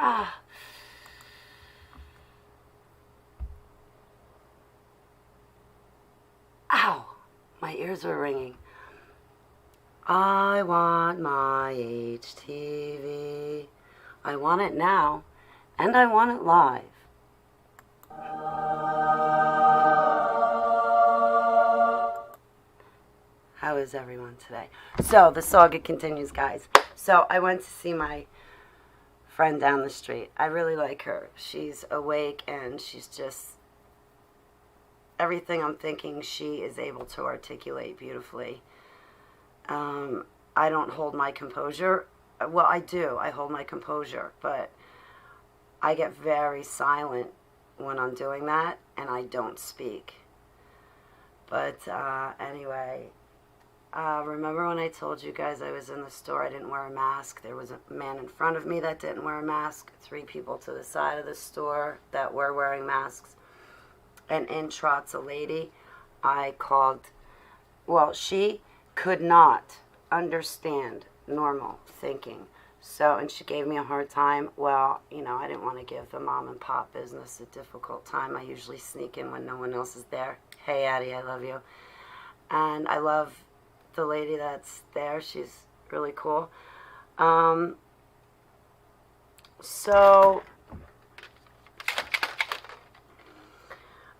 Ah. Ow. My ears were ringing. I want my HTV. I want it now, and I want it live. How is everyone today? So the saga continues, guys. So I went to see my friend down the street. I really like her. She's awake and she's just everything I'm thinking she is able to articulate beautifully. I don't hold my composure. Well, I do. I hold my composure, but I get very silent when I'm doing that, and I don't speak. But anyway, remember when I told you guys I was in the store, I didn't wear a mask? There was a man in front of me that didn't wear a mask, 3 people to the side of the store that were wearing masks, and in trots a lady. I called, well, she could not understand normal thinking. So, and she gave me a hard time. Well, you know, I didn't want to give the mom and pop business a difficult time. I usually sneak in when no one else is there. Hey, Addie, I love you. And I love the lady that's there. She's really cool. So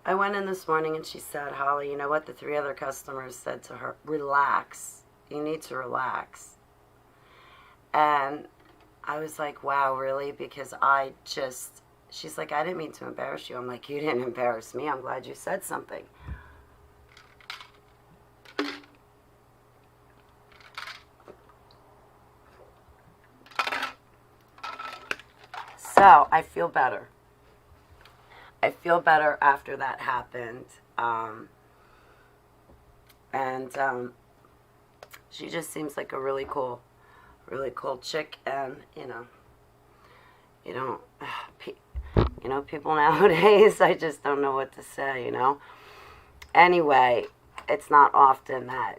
I went in this morning and she said, Holly, you know what the 3 other customers said to her? Relax. You need to relax. And I was like, wow, really? Because she's like, I didn't mean to embarrass you. I'm like, you didn't embarrass me. I'm glad you said something. So I feel better. I feel better after that happened. She just seems like a really cool chick, and people nowadays, I just don't know what to say, Anyway, it's not often that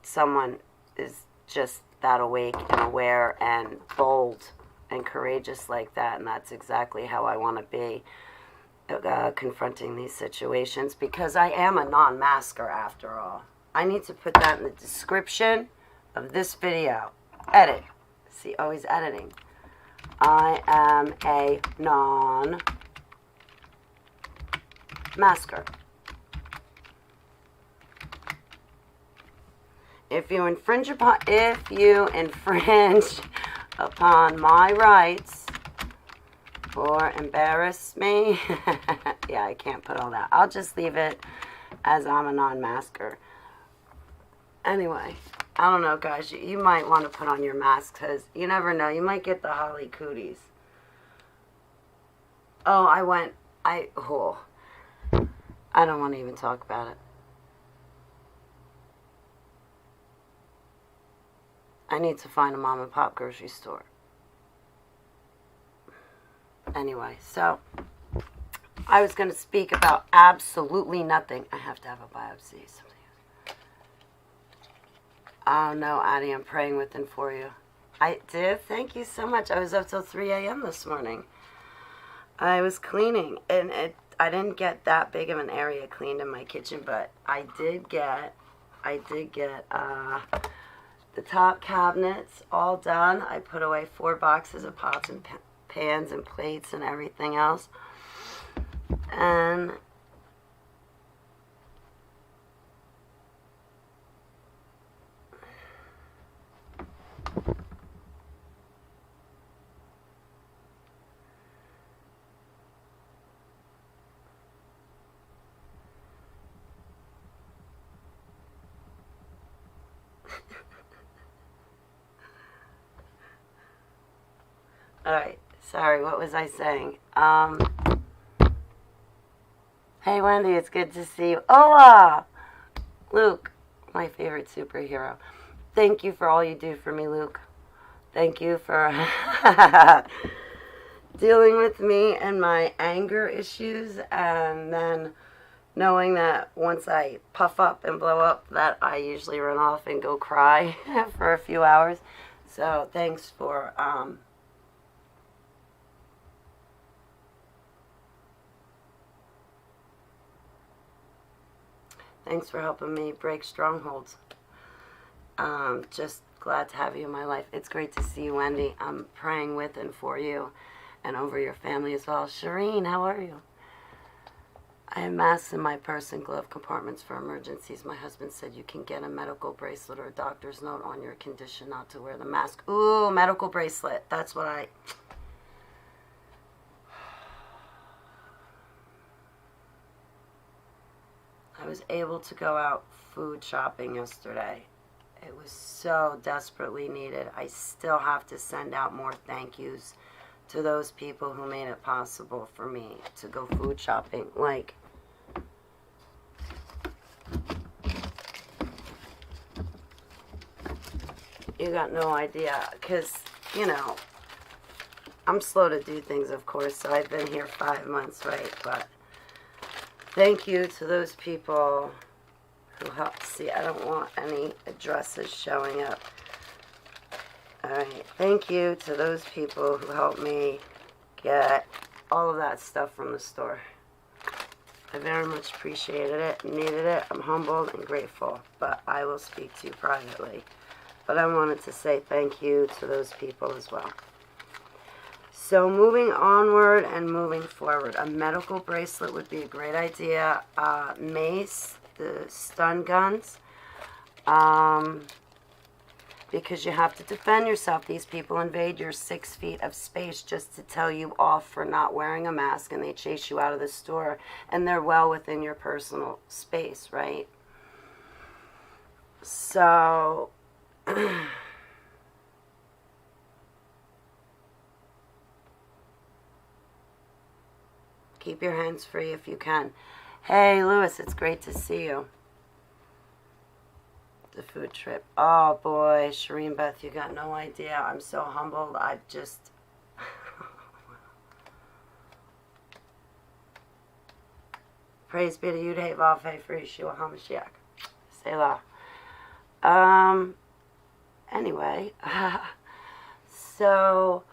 someone is just that awake and aware and bold and courageous like that, and that's exactly how I want to be confronting these situations, because I am a non-masker after all. I need to put that in the description of this video. Edit. See, always editing. I am a non-masker. If you infringe upon my rights or embarrass me, yeah, I can't put all that. I'll just leave it as I'm a non-masker. Anyway, I don't know, guys. You might want to put on your mask, because you never know. You might get the Holly cooties. Oh, I don't want to even talk about it. I need to find a mom and pop grocery store. Anyway, so I was going to speak about absolutely nothing. I have to have a biopsy. Oh, no, Addie, I'm praying with and for you. I did? Thank you so much. I was up till 3 a.m. this morning. I was cleaning, and I didn't get that big of an area cleaned in my kitchen, but I did get the top cabinets all done. I put away 4 boxes of pots and pans and plates and everything else. And all right, sorry, what was I saying? Hey, Wendy, it's good to see you. Hola! Luke, my favorite superhero. Thank you for all you do for me, Luke. Thank you for dealing with me and my anger issues, and then knowing that once I puff up and blow up, that I usually run off and go cry for a few hours. So thanks for Thanks for helping me break strongholds. Just glad to have you in my life. It's great to see you, Wendy. I'm praying with and for you and over your family as well. Shireen, how are you? I have masks in my purse and glove compartments for emergencies. My husband said you can get a medical bracelet or a doctor's note on your condition not to wear the mask. Ooh, medical bracelet. That's what I was able to go out food shopping yesterday. It was so desperately needed. I still have to send out more thank yous to those people who made it possible for me to go food shopping. Like, you got no idea, because, you know, I'm slow to do things, of course, so I've been here 5 months, right? But thank you to those people who helped. See, I don't want any addresses showing up. Alright, thank you to those people who helped me get all of that stuff from the store. I very much appreciated it, needed it. I'm humbled and grateful, but I will speak to you privately. But I wanted to say thank you to those people as well. So moving onward and moving forward, a medical bracelet would be a great idea. Mace, the stun guns, because you have to defend yourself. These people invade your 6 feet of space just to tell you off for not wearing a mask, and they chase you out of the store, and they're well within your personal space, right? So keep your hands free if you can. Hey, Lewis, it's great to see you. The food trip. Oh, boy, Shireen Beth, you got no idea. I'm so humbled. I just... Praise be to Yud-Hey Vav-Hey for Yeshua HaMashiach. Selah. Anyway, so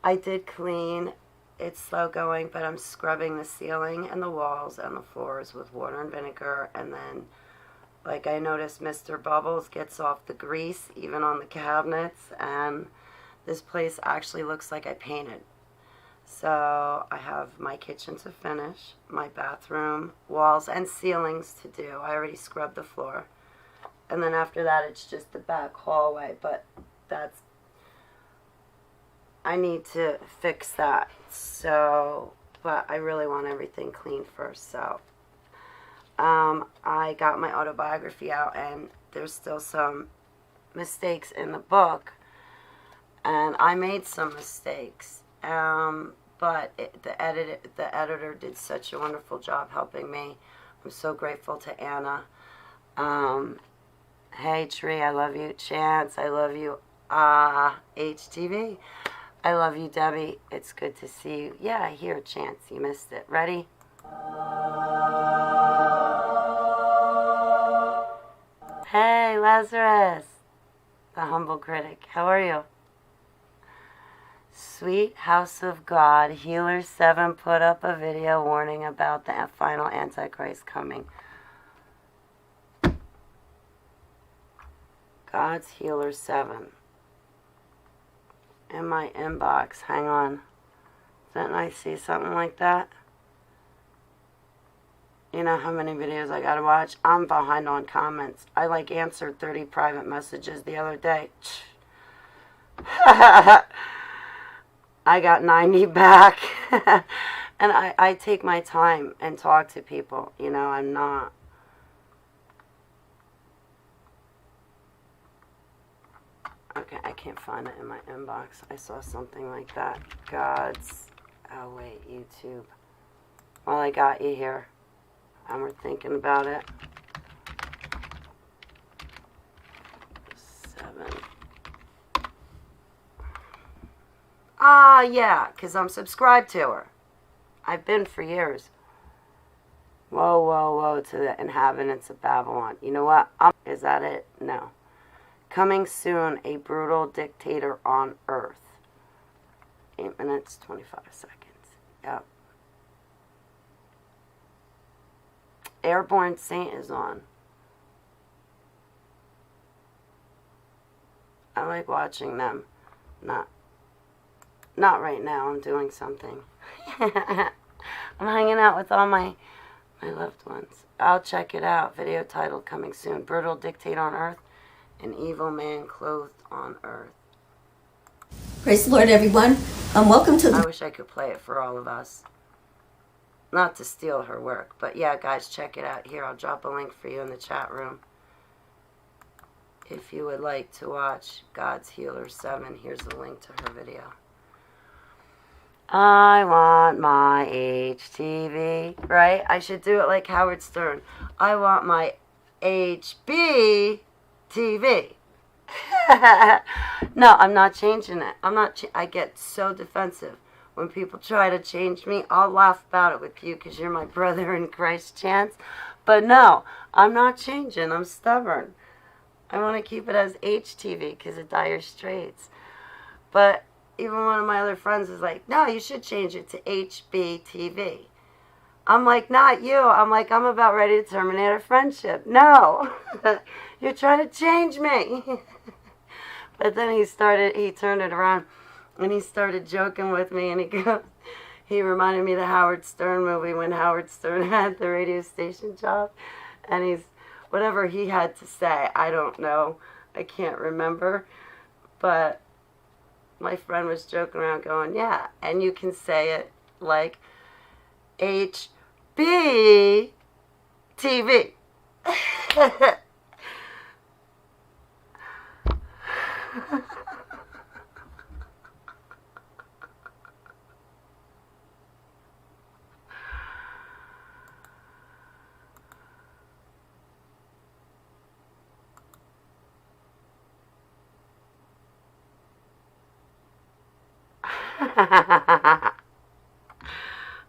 I did clean. It's slow going, but I'm scrubbing the ceiling and the walls and the floors with water and vinegar. And then, like, I noticed Mr. Bubbles gets off the grease even on the cabinets, and this place actually looks like I painted. So I have my kitchen to finish, my bathroom, walls, and ceilings to do. I already scrubbed the floor. And then after that, it's just the back hallway, but that's... I need to fix that. So, but I really want everything clean first, so... I got my autobiography out, and there's still some mistakes in the book, and I made some mistakes, but the editor did such a wonderful job helping me. I'm so grateful to Anna. Hey Tree, I love you. Chance, I love you. HTV, I love you. Debbie, it's good to see you. Yeah, I hear Chance, you missed it. Ready? Hey, Lazarus, the humble critic. How are you? Sweet House of God, Healer 7 put up a video warning about the final Antichrist coming. God's Healer 7. In my inbox. Hang on. Didn't I see something like that? You know how many videos I gotta watch? I'm behind on comments. I answered 30 private messages the other day. I got 90 back. And I take my time and talk to people. You know, I'm not... Okay, I can't find it in my inbox. I saw something like that. Oh wait, YouTube. Well, I got you here. And we're thinking about it. 7. Yeah, because I'm subscribed to her. I've been for years. Woe, woe, woe to the inhabitants of Babylon. You know what? Is that it? No. Coming soon, a brutal dictator on earth. 8 minutes, 25 seconds. Yep. Airborne Saint is on. I like watching them. Not right now. I'm doing something. I'm hanging out with all my loved ones. I'll check it out. Video title coming soon. Brutal Dictate on Earth. An Evil Man Clothed on Earth. Praise the Lord, everyone. Welcome to I wish I could play it for all of us. Not to steal her work, but yeah, guys, check it out. Here, I'll drop a link for you in the chat room. If you would like to watch God's Healer 7, here's the link to her video. I want my HTV, right? I should do it like Howard Stern. I want my HB TV. No, I'm not changing it. I get so defensive when people try to change me. I'll laugh about it with you because you're my brother in Christ, Chance. But no, I'm not changing. I'm stubborn. I want to keep it as HTV because of Dire Straits. But even one of my other friends is like, no, you should change it to HBTV. I'm like, not you. I'm like, I'm about ready to terminate a friendship. No, you're trying to change me. But then he turned it around and he started joking with me, and he reminded me of the Howard Stern movie when Howard Stern had the radio station job, and whatever he had to say, I don't know. I can't remember. But my friend was joking around going, yeah, and you can say it like HB TV.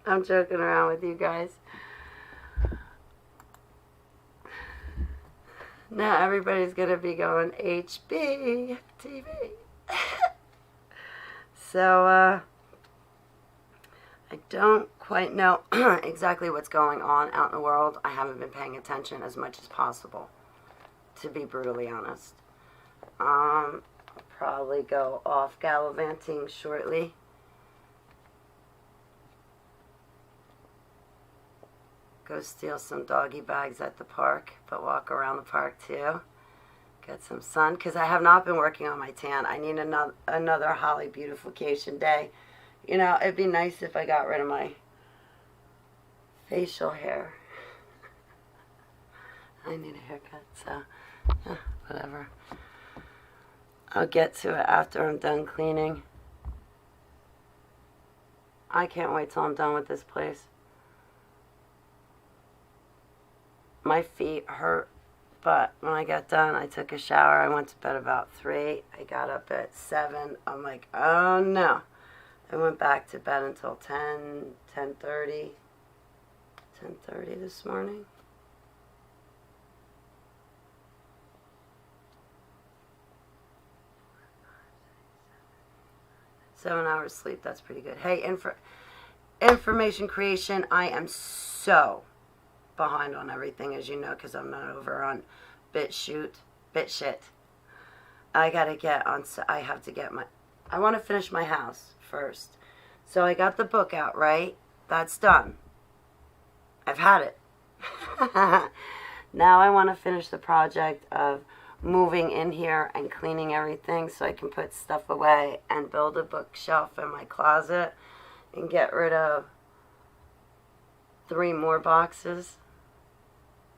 I'm joking around with you guys. Now everybody's going to be going HB TV. So, I don't quite know exactly what's going on out in the world. I haven't been paying attention as much as possible, to be brutally honest. I'll probably go off gallivanting shortly. Go steal some doggy bags at the park, but walk around the park too. Get some sun, because I have not been working on my tan. I need another Holly beautification day. You know, it'd be nice if I got rid of my facial hair. I need a haircut, so yeah, whatever. I'll get to it after I'm done cleaning. I can't wait till I'm done with this place. My feet hurt, but when I got done, I took a shower. I went to bed about 3. I got up at 7. I'm like, oh no. I went back to bed until 10:30 this morning. Seven hours sleep, that's pretty good. Hey, information creation, I am so behind on everything, as you know, because I'm not over on BitShit. I want to finish my house first. So I got the book out, right? That's done. I've had it. Now I want to finish the project of moving in here and cleaning everything so I can put stuff away and build a bookshelf in my closet and get rid of 3 more boxes.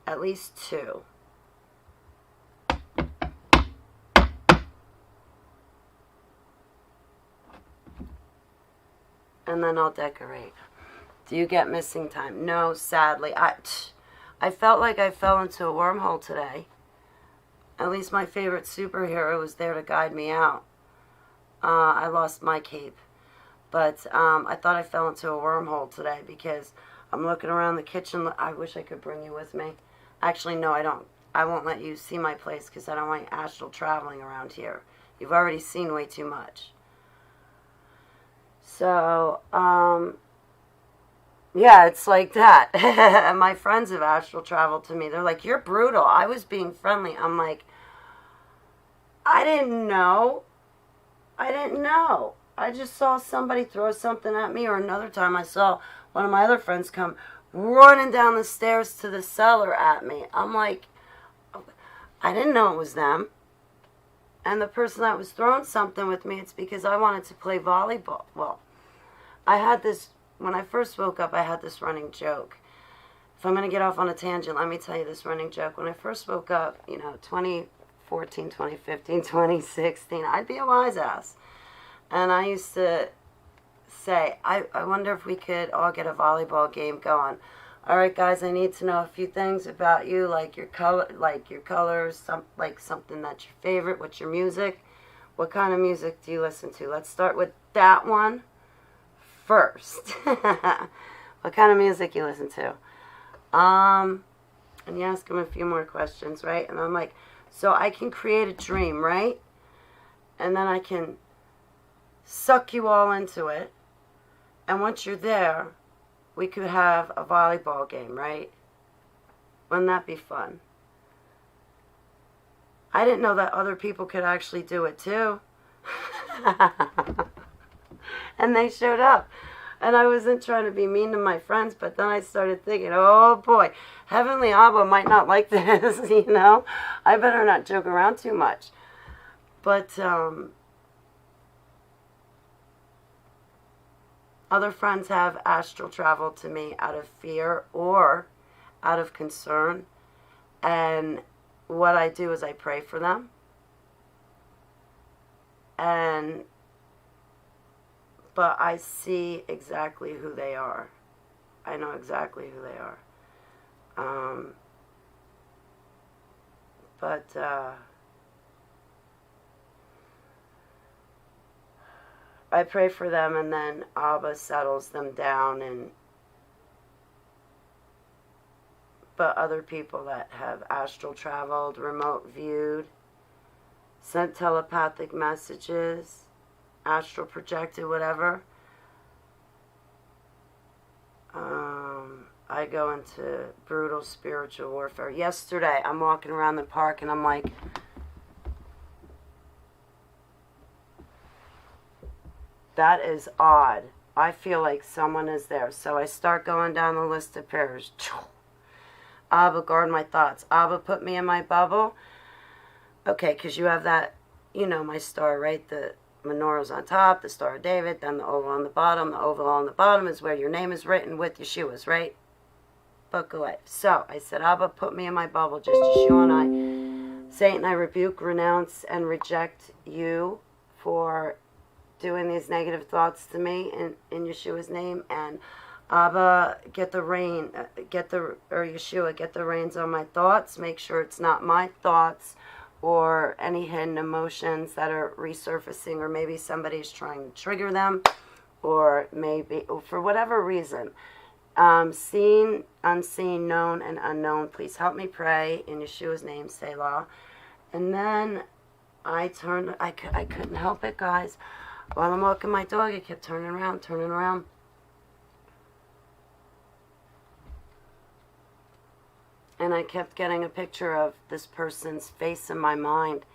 At least 2. And then I'll decorate. Do you get missing time? No, sadly. I felt like I fell into a wormhole today. At least my favorite superhero was there to guide me out. I lost my cape. But I thought I fell into a wormhole today because I'm looking around the kitchen. I wish I could bring you with me. Actually, no, I don't. I won't let you see my place because I don't want you astral traveling around here. You've already seen way too much. So, Yeah, it's like that. And my friends have astral traveled to me. They're like, "You're brutal." I was being friendly. I'm like, I didn't know. I didn't know. I just saw somebody throw something at me, or another time I saw one of my other friends come running down the stairs to the cellar at me. I'm like, I didn't know it was them. And the person that was throwing something with me, it's because I wanted to play volleyball. Well, I had this, when I first woke up, I had this running joke. If I'm going to get off on a tangent, let me tell you this running joke. When I first woke up, 2014, 2015, 2016, I'd be a wise ass. And I used to say, I wonder if we could all get a volleyball game going. All right, guys, I need to know a few things about you, like your colors, something that's your favorite. What's your music? What kind of music do you listen to? Let's start with that one first. What kind of music you listen to? And you ask them a few more questions, right? And I'm like, so I can create a dream, right? And then I can suck you all into it. And once you're there, we could have a volleyball game, right? Wouldn't that be fun? I didn't know that other people could actually do it too. And they showed up. And I wasn't trying to be mean to my friends, but then I started thinking, oh boy, Heavenly Abba might not like this, I better not joke around too much. But other friends have astral traveled to me out of fear or out of concern. And what I do is I pray for them. But I see exactly who they are. I know exactly who they are. I pray for them, and then Abba settles them down. But other people that have astral traveled, remote viewed, sent telepathic messages, astral projected, whatever, I go into brutal spiritual warfare. Yesterday, I'm walking around the park and I'm like, that is odd. I feel like someone is there. So I start going down the list of prayers. Abba, guard my thoughts. Abba, put me in my bubble. Okay, because you have that, my star, right? The menorah's on top, the Star of David, then the oval on the bottom. The oval on the bottom is where your name is written with Yeshua's, right? Book away. So I said, Abba, put me in my bubble, just Yeshua and I. Satan, I rebuke, renounce, and reject you for doing these negative thoughts to me in Yeshua's name. And Abba, Yeshua, get the reins on my thoughts. Make sure it's not my thoughts or any hidden emotions that are resurfacing, or maybe somebody's trying to trigger them, or maybe for whatever reason. Seen, unseen, known, and unknown. Please help me pray in Yeshua's name, Selah. And then I couldn't help it, guys. While I'm walking my dog, I kept turning around. And I kept getting a picture of this person's face in my mind.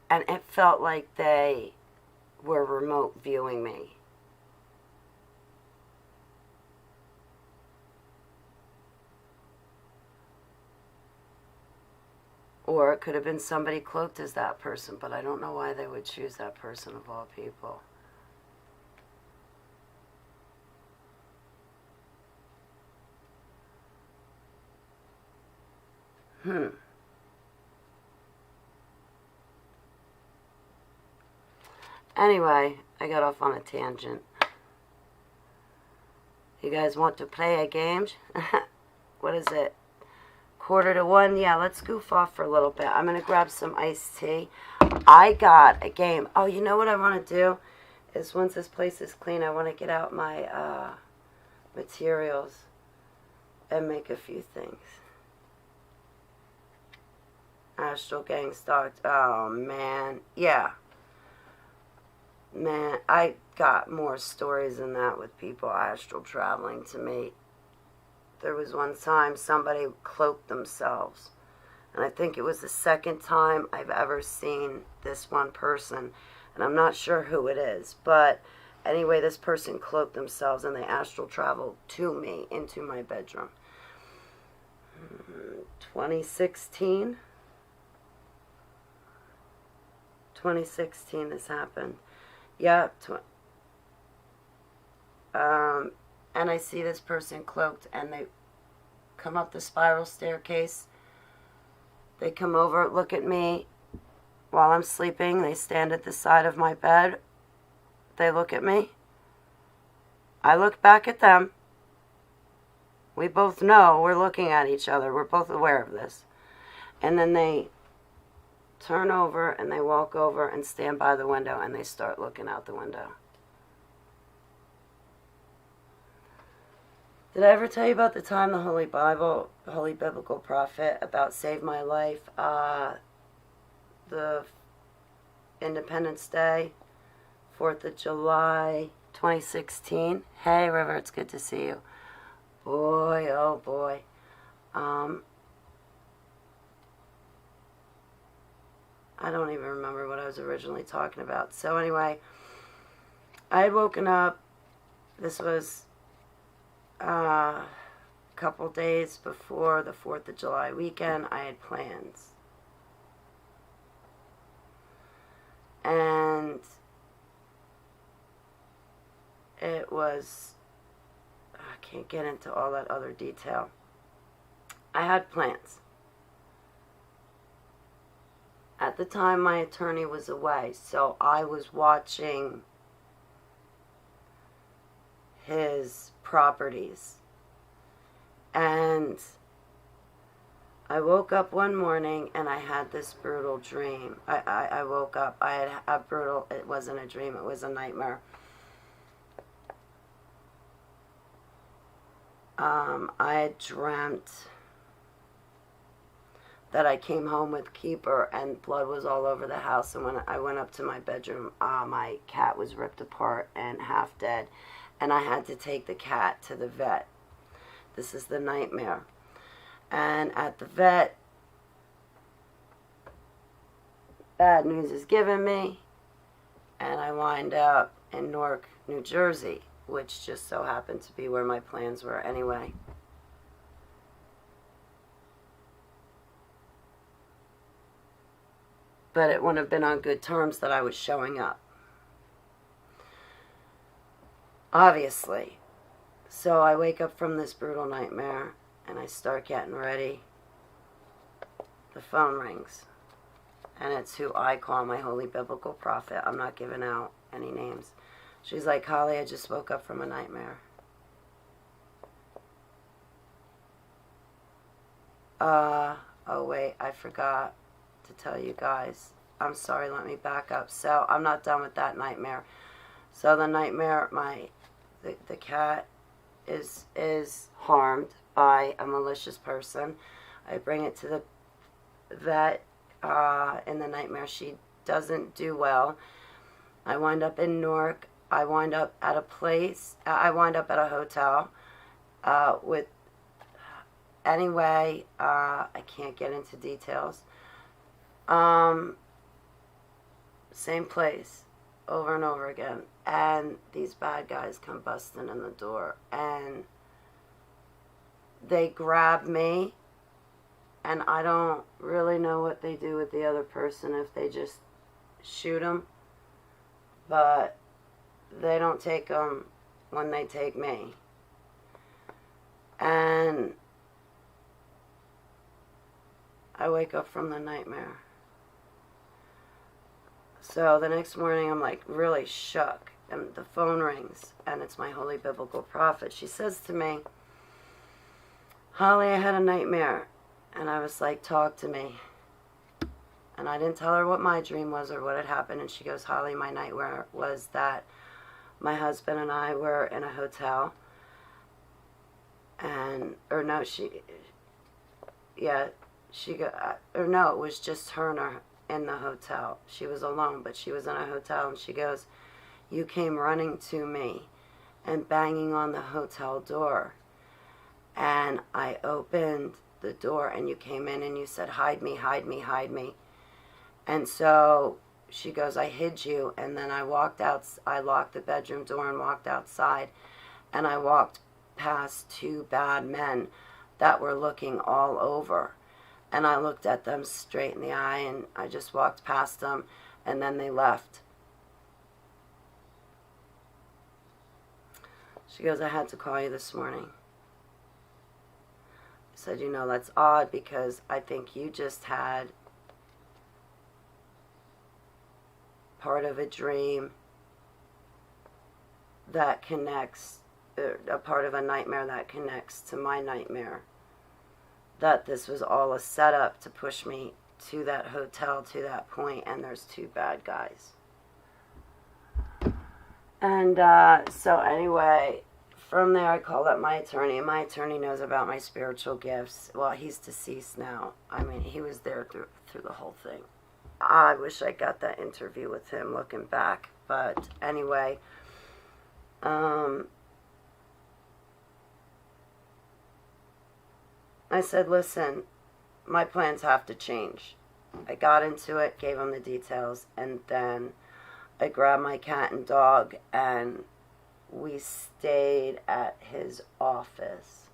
And it felt like they were remote viewing me. Or it could have been somebody cloaked as that person, but I don't know why they would choose that person of all people. Anyway, I got off on a tangent. You guys want to play a game? What is it? 1:45? Yeah, let's goof off for a little bit. I'm going to grab some iced tea. I got a game. Oh, you know what I want to do? Is once this place is clean, I want to get out my materials and make a few things. Astral gang stocked. Oh, man. Yeah. Man, I got more stories than that with people astral traveling to me. There was one time somebody cloaked themselves. And I think it was the second time I've ever seen this one person. And I'm not sure who it is. But anyway, this person cloaked themselves and they astral traveled to me into my bedroom. 2016? 2016 this happened. Yeah. And I see this person cloaked and they come up the spiral staircase. They come over, look at me while I'm sleeping. They stand at the side of my bed. They look at me. I look back at them. We both know we're looking at each other. We're both aware of this. And then they turn over and they walk over and stand by the window and they start looking out the window. Did I ever tell you about the time the Holy Biblical Prophet about saved my life? The Independence Day, 4th of July, 2016. Hey, River, it's good to see you. Boy, oh boy. I don't even remember what I was originally talking about. So anyway, I had woken up. This was a couple days before the 4th of July weekend. I had plans. And it was, I can't get into all that other detail. I had plans. At the time, my attorney was away, so I was watching his properties. And I woke up one morning and I had this brutal dream. I woke up, I had a brutal, it wasn't a dream, it was a nightmare. I had dreamt that I came home with Keeper and blood was all over the house. And when I went up to my bedroom, my cat was ripped apart and half dead. And I had to take the cat to the vet. This is the nightmare. And at the vet, bad news is given me. And I wind up in Newark, New Jersey, which just so happened to be where my plans were anyway. But it wouldn't have been on good terms that I was showing up. Obviously. So I wake up from this brutal nightmare and I start getting ready. The phone rings. And it's who I call my Holy Biblical Prophet. I'm not giving out any names. She's like, Holly, I just woke up from a nightmare. Oh wait, I forgot to tell you guys. I'm sorry, let me back up. So I'm not done with that nightmare. So the nightmare, the cat is harmed by a malicious person. I bring it to the vet. In the nightmare, she doesn't do well. I wind up in Newark. I wind up at a place. I wind up at a hotel with. Anyway, I can't get into details. Same place over and over again. And these bad guys come busting in the door. And they grab me. And I don't really know what they do with the other person, if they just shoot them. But they don't take them when they take me. And I wake up from the nightmare. So the next morning I'm like really shook. And the phone rings. And it's my Holy Biblical Prophet. She says to me, Holly, I had a nightmare. And I was like, talk to me. And I didn't tell her what my dream was or what had happened. And she goes, Holly, my nightmare was that my husband and I were in a hotel. And, or no, it was just her in the hotel. She was alone, but she was in a hotel. And she goes, you came running to me and banging on the hotel door. And I opened the door and you came in and you said, hide me, hide me, hide me. And so she goes, I hid you. And then I locked the bedroom door and walked outside. And I walked past two bad men that were looking all over. And I looked at them straight in the eye and I just walked past them and then they left. She goes, I had to call you this morning. I said, that's odd because I think you just had part of a dream that connects, a part of a nightmare that connects to my nightmare. That this was all a setup to push me to that hotel, to that point, and there's two bad guys. And so anyway, from there I called up my attorney, and my attorney knows about my spiritual gifts. Well, he's deceased now. I mean, he was there through the whole thing. I wish I got that interview with him looking back. But anyway, I said, listen, my plans have to change. I got into it, gave him the details, and then I grabbed my cat and dog and we stayed at his office.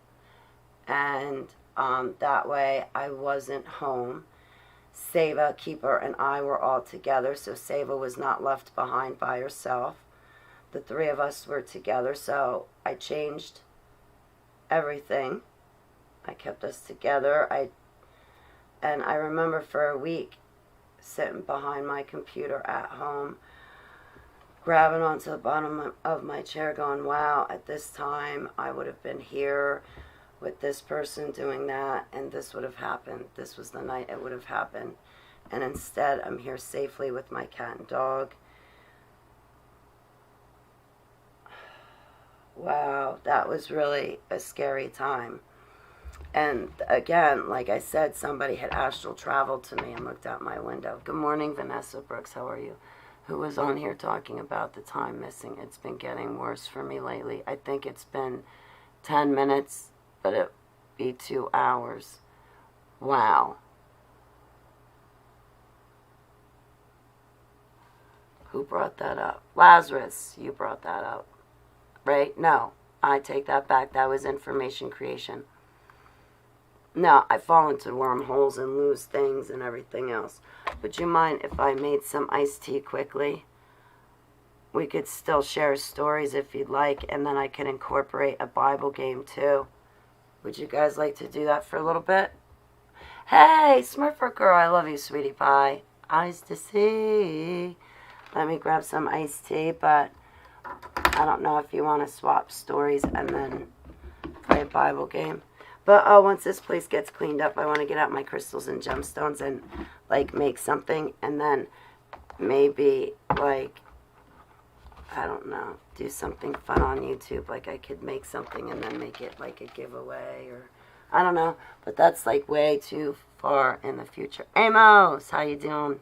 And that way I wasn't home. Seva, Keeper, and I were all together, so Seva was not left behind by herself. The three of us were together, so I changed everything. I kept us together. And I remember for a week sitting behind my computer at home, grabbing onto the bottom of my chair going, wow, at this time I would have been here with this person doing that, and this would have happened. This was the night it would have happened. And instead, I'm here safely with my cat and dog. Wow, that was really a scary time. And again, like I said, somebody had astral traveled to me and looked out my window. Good morning, Vanessa Brooks. How are you? Who was on here talking about the time missing. It's been getting worse for me lately. I think it's been 10 minutes, but it'd be 2 hours. Wow. Who brought that up? Lazarus, you brought that up. Right? No, I take that back. That was information creation. No, I fall into wormholes and lose things and everything else. Would you mind if I made some iced tea quickly? We could still share stories if you'd like, and then I can incorporate a Bible game too. Would you guys like to do that for a little bit? Hey, Smurfer girl, I love you, sweetie pie. Eyes to see. Let me grab some iced tea, but I don't know if you want to swap stories and then play a Bible game. But once this place gets cleaned up, I want to get out my crystals and gemstones and like make something, and then maybe like, I don't know, do something fun on YouTube. Like I could make something and then make it like a giveaway, or I don't know. But that's like way too far in the future. Amos, how you doing?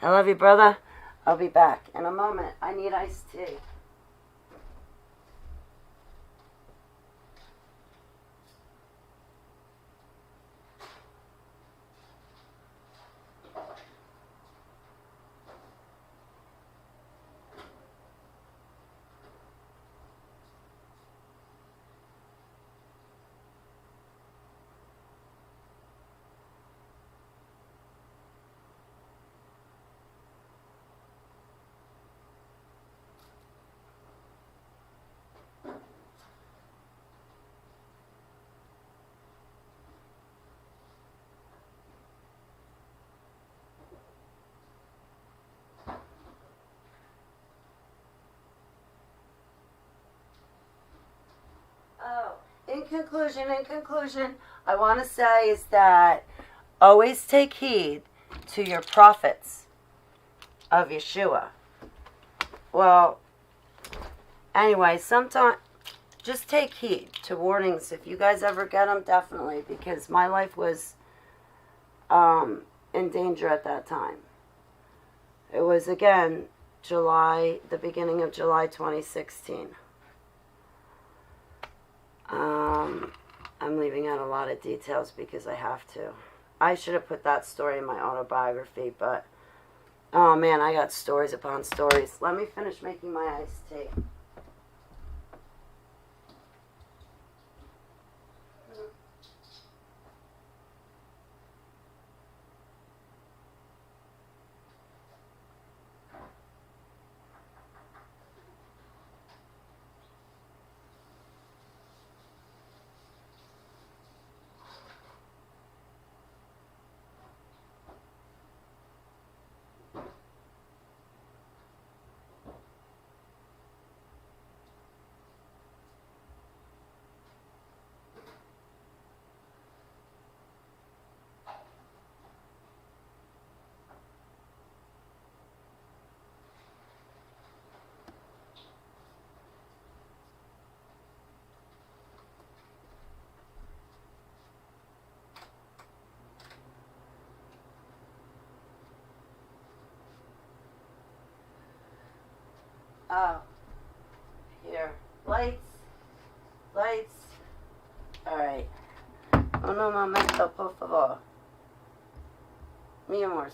I love you, brother. I'll be back in a moment. I need iced tea. In conclusion, I want to say is that always take heed to your prophets of Yeshua. Well, anyway, sometimes just take heed to warnings. If you guys ever get them, definitely, because my life was in danger at that time. It was, again, the beginning of July 2016. I'm leaving out a lot of details because I have to. I should have put that story in my autobiography, but oh man, I got stories upon stories. Let me finish making my iced tea. Oh, here. Lights. Lights. Alright. Uno momento, por favor. Mi amor.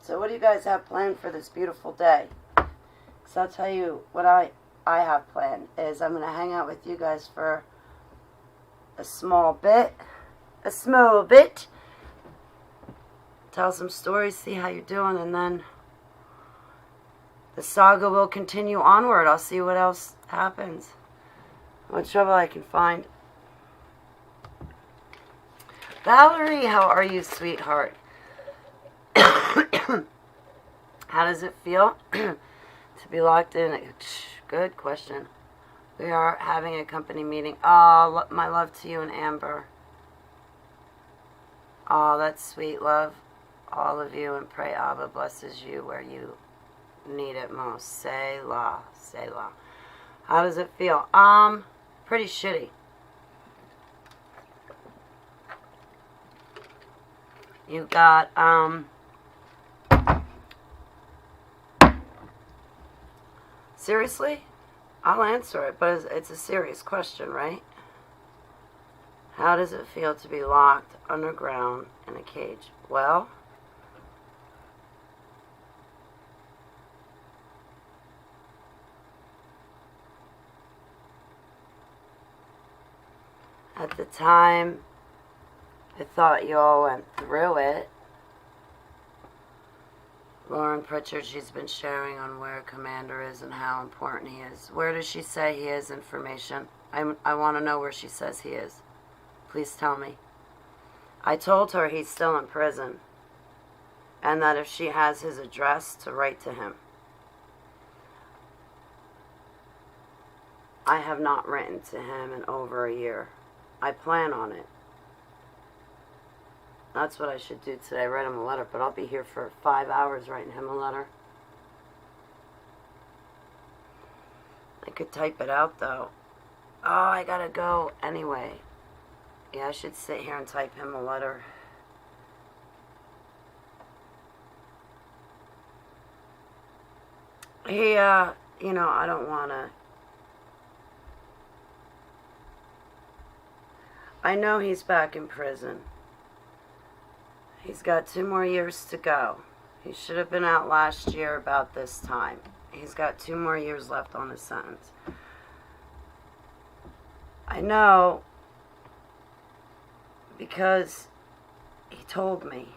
So what do you guys have planned for this beautiful day? Because I'll tell you what I have planned is I'm going to hang out with you guys for a small bit. Tell some stories, see how you're doing, and then the saga will continue onward. I'll see what else happens. What trouble I can find. Valerie, how are you, sweetheart? How does it feel to be locked in? Good question. We are having a company meeting. Oh, my love to you and Amber. Oh, that's sweet, love. All of you, and pray Abba blesses you where you need it most. Selah, Selah. How does it feel? Pretty shitty. You got, seriously? I'll answer it, but it's a serious question, right? How does it feel to be locked underground in a cage? Well, at the time, I thought you all went through it. Lauren Pritchard, she's been sharing on where Commander is and how important he is. Where does she say he is? Information. I want to know where she says he is. Please tell me. I told her he's still in prison, and that if she has his address, to write to him. I have not written to him in over a year. I plan on it. That's what I should do today, write him a letter, but I'll be here for 5 hours writing him a letter. I could type it out, though. Oh, I gotta go anyway. Yeah, I should sit here and type him a letter. He, I don't wanna... I know he's back in prison. He's got 2 more years to go. He should have been out last year about this time. He's got 2 more years left on his sentence. I know because he told me.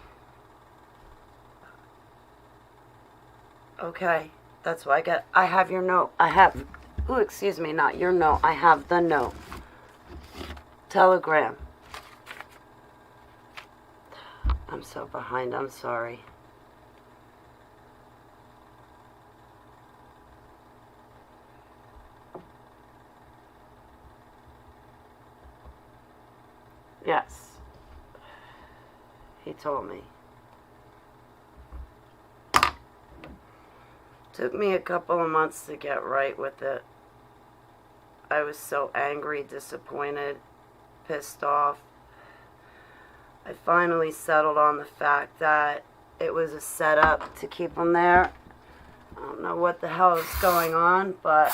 Okay, that's why I have your note. Not your note. I have the note. Telegram. I'm so behind. I'm sorry. Yes. He told me. Took me a couple of months to get right with it. I was so angry, disappointed, pissed off. I finally settled on the fact that it was a setup to keep them there. I don't know what the hell is going on, but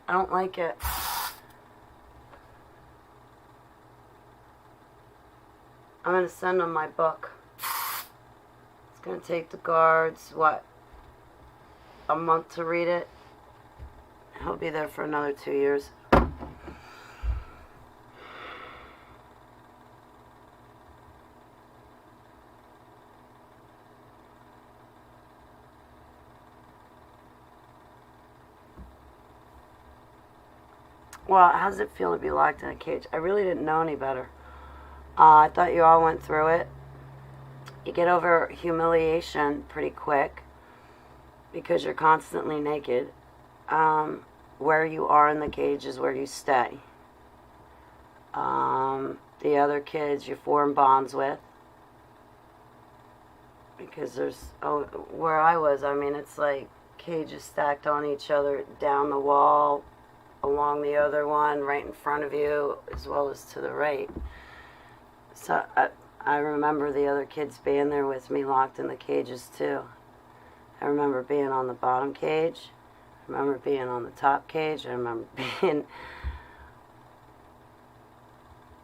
I don't like it. I'm going to send them my book. It's going to take the guards, a month to read it. He'll be there for another 2 years. Well, how does it feel to be locked in a cage? I really didn't know any better. I thought you all went through it. You get over humiliation pretty quick because you're constantly naked. Where you are in the cage is where you stay. The other kids you form bonds with. Because where I was, I mean, it's like cages stacked on each other down the wall, along the other one, right in front of you, as well as to the right. So I remember the other kids being there with me, locked in the cages too. I remember being on the bottom cage. I remember being on the top cage. I remember being,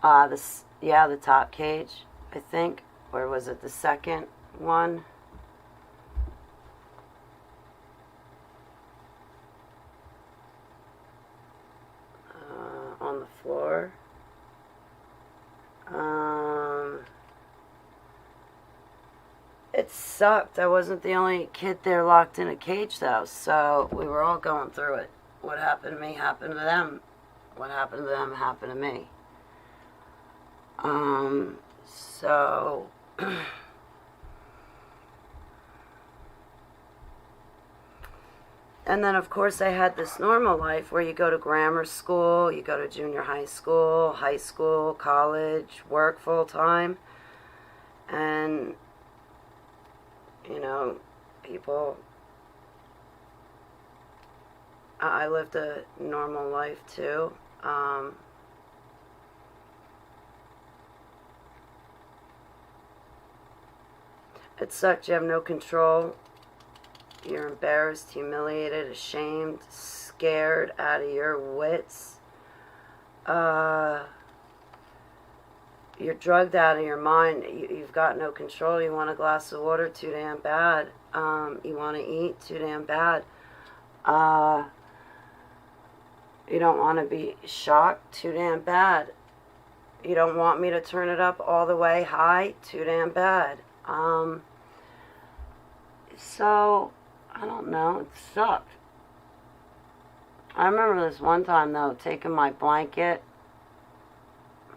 the top cage, I think. Or was it the second one? On the floor. It sucked. I wasn't the only kid there locked in a cage, though, so we were all going through it. What happened to me happened to them. What happened to them happened to me. So... And then, of course, I had this normal life where you go to grammar school, you go to junior high school, college, work full-time. And, people... I lived a normal life, too. It sucked. You have no control. You're embarrassed, humiliated, ashamed, scared, out of your wits. You're drugged out of your mind. You've got no control. You want a glass of water too damn bad. You want to eat too damn bad. You don't want to be shocked too damn bad. You don't want me to turn it up all the way high too damn bad. So... I don't know, it sucked. I remember this one time, though, taking my blanket.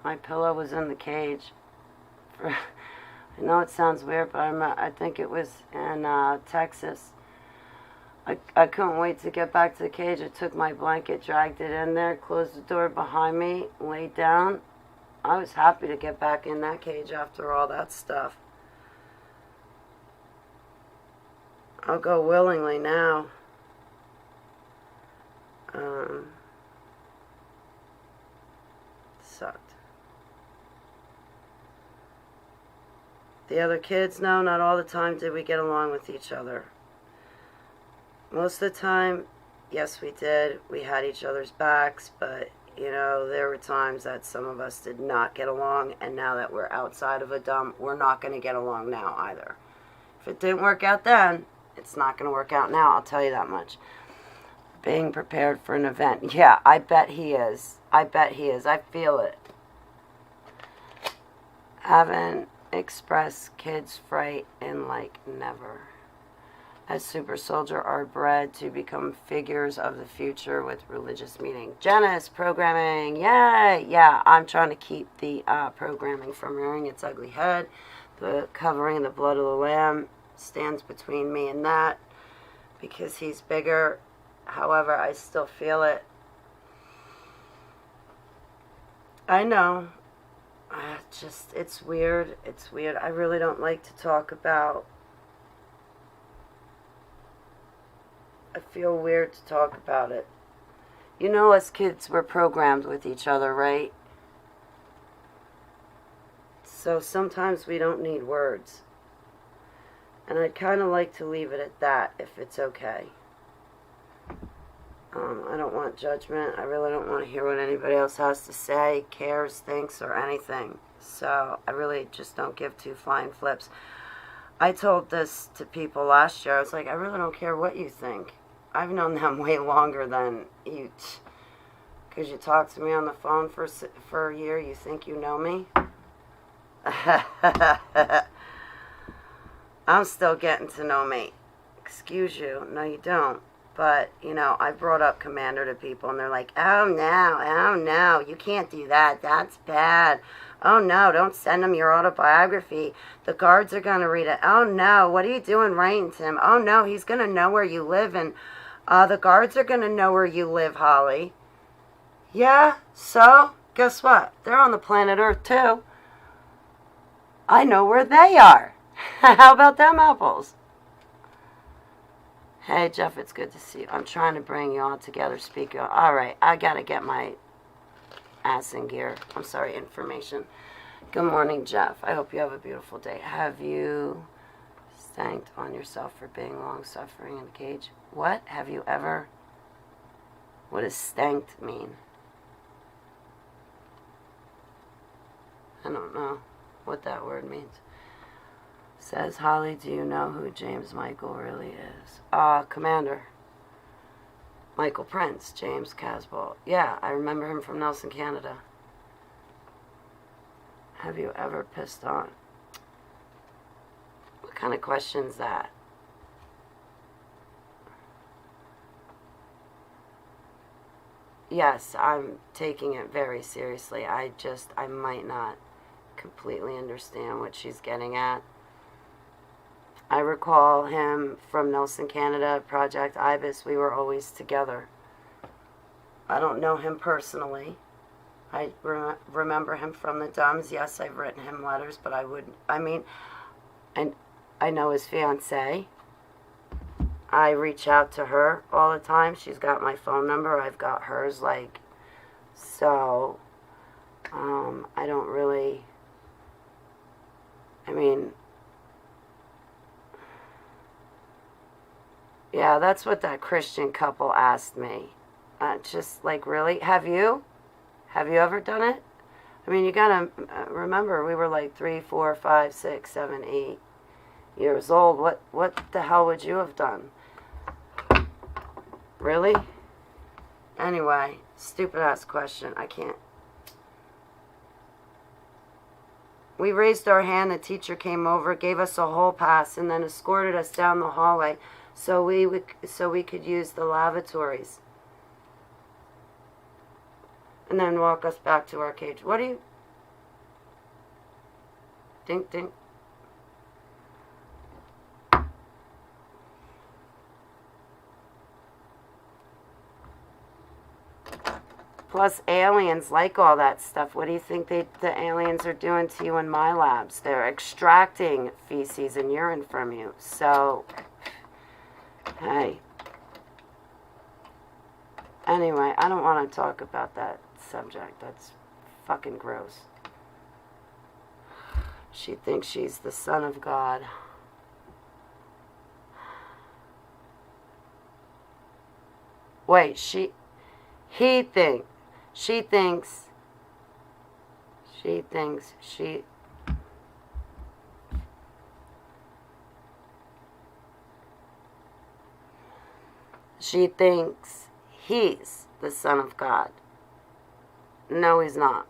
My pillow was in the cage. I know it sounds weird, but I think it was in Texas. I couldn't wait to get back to the cage. I took my blanket, dragged it in there, closed the door behind me, laid down. I was happy to get back in that cage after all that stuff. I'll go willingly now. Sucked. The other kids, no, not all the time did we get along with each other. Most of the time, yes, we did. We had each other's backs, but, there were times that some of us did not get along, and now that we're outside of a dump, we're not going to get along now either. If it didn't work out then, it's not going to work out now, I'll tell you that much. Being prepared for an event. Yeah, I bet he is. I feel it. Haven't expressed kids' fright in like never. As super soldier are bred to become figures of the future with religious meaning. Janice, programming. Yay! Yeah, I'm trying to keep the programming from rearing its ugly head. The covering the blood of the lamb stands between me and that because he's bigger. However, I still feel it. I know. It's weird. It's weird. I really don't like to talk about. I feel weird to talk about it. Us kids were programmed with each other, right? So sometimes we don't need words. And I'd kind of like to leave it at that, if it's okay. I don't want judgment. I really don't want to hear what anybody else has to say, cares, thinks, or anything. So I really just don't give two flying flips. I told this to people last year. I was like, I really don't care what you think. I've known them way longer than you. Because you talk to me on the phone for a year, you think you know me? I'm still getting to know me. Excuse you. No, you don't. But, I brought up Commander to people, and they're like, oh, no, you can't do that. That's bad. Oh, no, don't send him your autobiography. The guards are going to read it. Oh, no, what are you doing writing to him? Oh, no, he's going to know where you live, and the guards are going to know where you live, Holly. Yeah, so, guess what? They're on the planet Earth, too. I know where they are. How about them apples? Hey, Jeff, it's good to see you. I'm trying to bring you all together, speak. All right, I got to get my ass in gear. I'm sorry, information. Good morning, Jeff. I hope you have a beautiful day. Have you thanked on yourself for being long-suffering in the cage? What? Have you ever... What does thanked mean? I don't know what that word means. Says, Holly, do you know who James Michael really is? Commander. Michael Prince, James Casbolt. Yeah, I remember him from Nelson, Canada. Have you ever pissed on? What kind of question is that? Yes, I'm taking it very seriously. I might not completely understand what she's getting at. I recall him from Nelson, Canada, Project Ibis. We were always together. I don't know him personally. I remember him from the Dumbs. Yes, I've written him letters, but and I know his fiancée. I reach out to her all the time. She's got my phone number. I've got hers, so, I don't really, yeah, that's what that Christian couple asked me. Really? Have you? Have you ever done it? You gotta remember, we were 3, 4, 5, 6, 7, 8 years old. What the hell would you have done? Really? Anyway, stupid ass question. I can't. We raised our hand. The teacher came over, gave us a hall pass, and then escorted us down the hallway so we could use the lavatories. And then walk us back to our cage. What do you... Dink, dink. Plus, aliens like all that stuff. What do you think the aliens are doing to you in my labs? They're extracting feces and urine from you. So, hey. Anyway, I don't want to talk about that subject. That's fucking gross. She thinks she's the son of God. Wait, she thinks she thinks he's the son of God. No, he's not.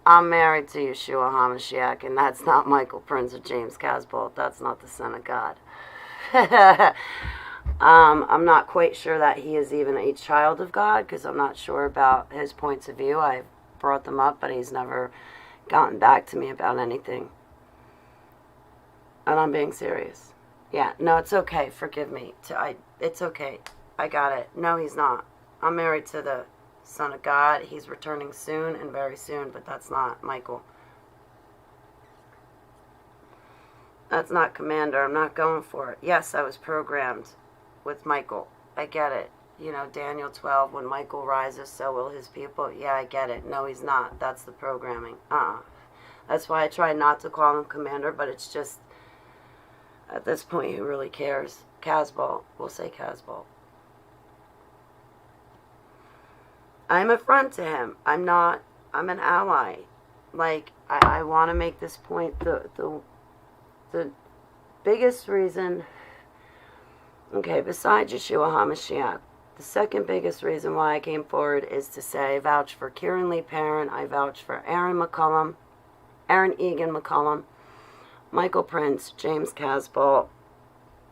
I'm married to Yeshua HaMashiach, and that's not Michael Prince or James Casbolt. That's not the son of God. I'm not quite sure that he is even a child of God, because I'm not sure about his points of view. I've brought them up, but he's never gotten back to me about anything. And I'm being serious. Yeah, no, it's okay. Forgive me. It's okay. I got it. No, he's not. I'm married to the son of God. He's returning soon and very soon, but that's not Michael. That's not Commander. I'm not going for it. Yes, I was programmed with Michael. I get it. Daniel 12, when Michael rises, so will his people. Yeah, I get it. No, he's not. That's the programming. That's why I try not to call him Commander, but it's just, At this point, who really cares? Casbah. We'll say Casbah. I'm a friend to him. I'm an ally. Like, I want to make this point. The biggest reason, okay, besides Yeshua HaMashiach, the second biggest reason why I came forward is to say I vouch for Kieran Lee Parent, I vouch for Aaron Egan McCullum, Michael Prince, James Casbah,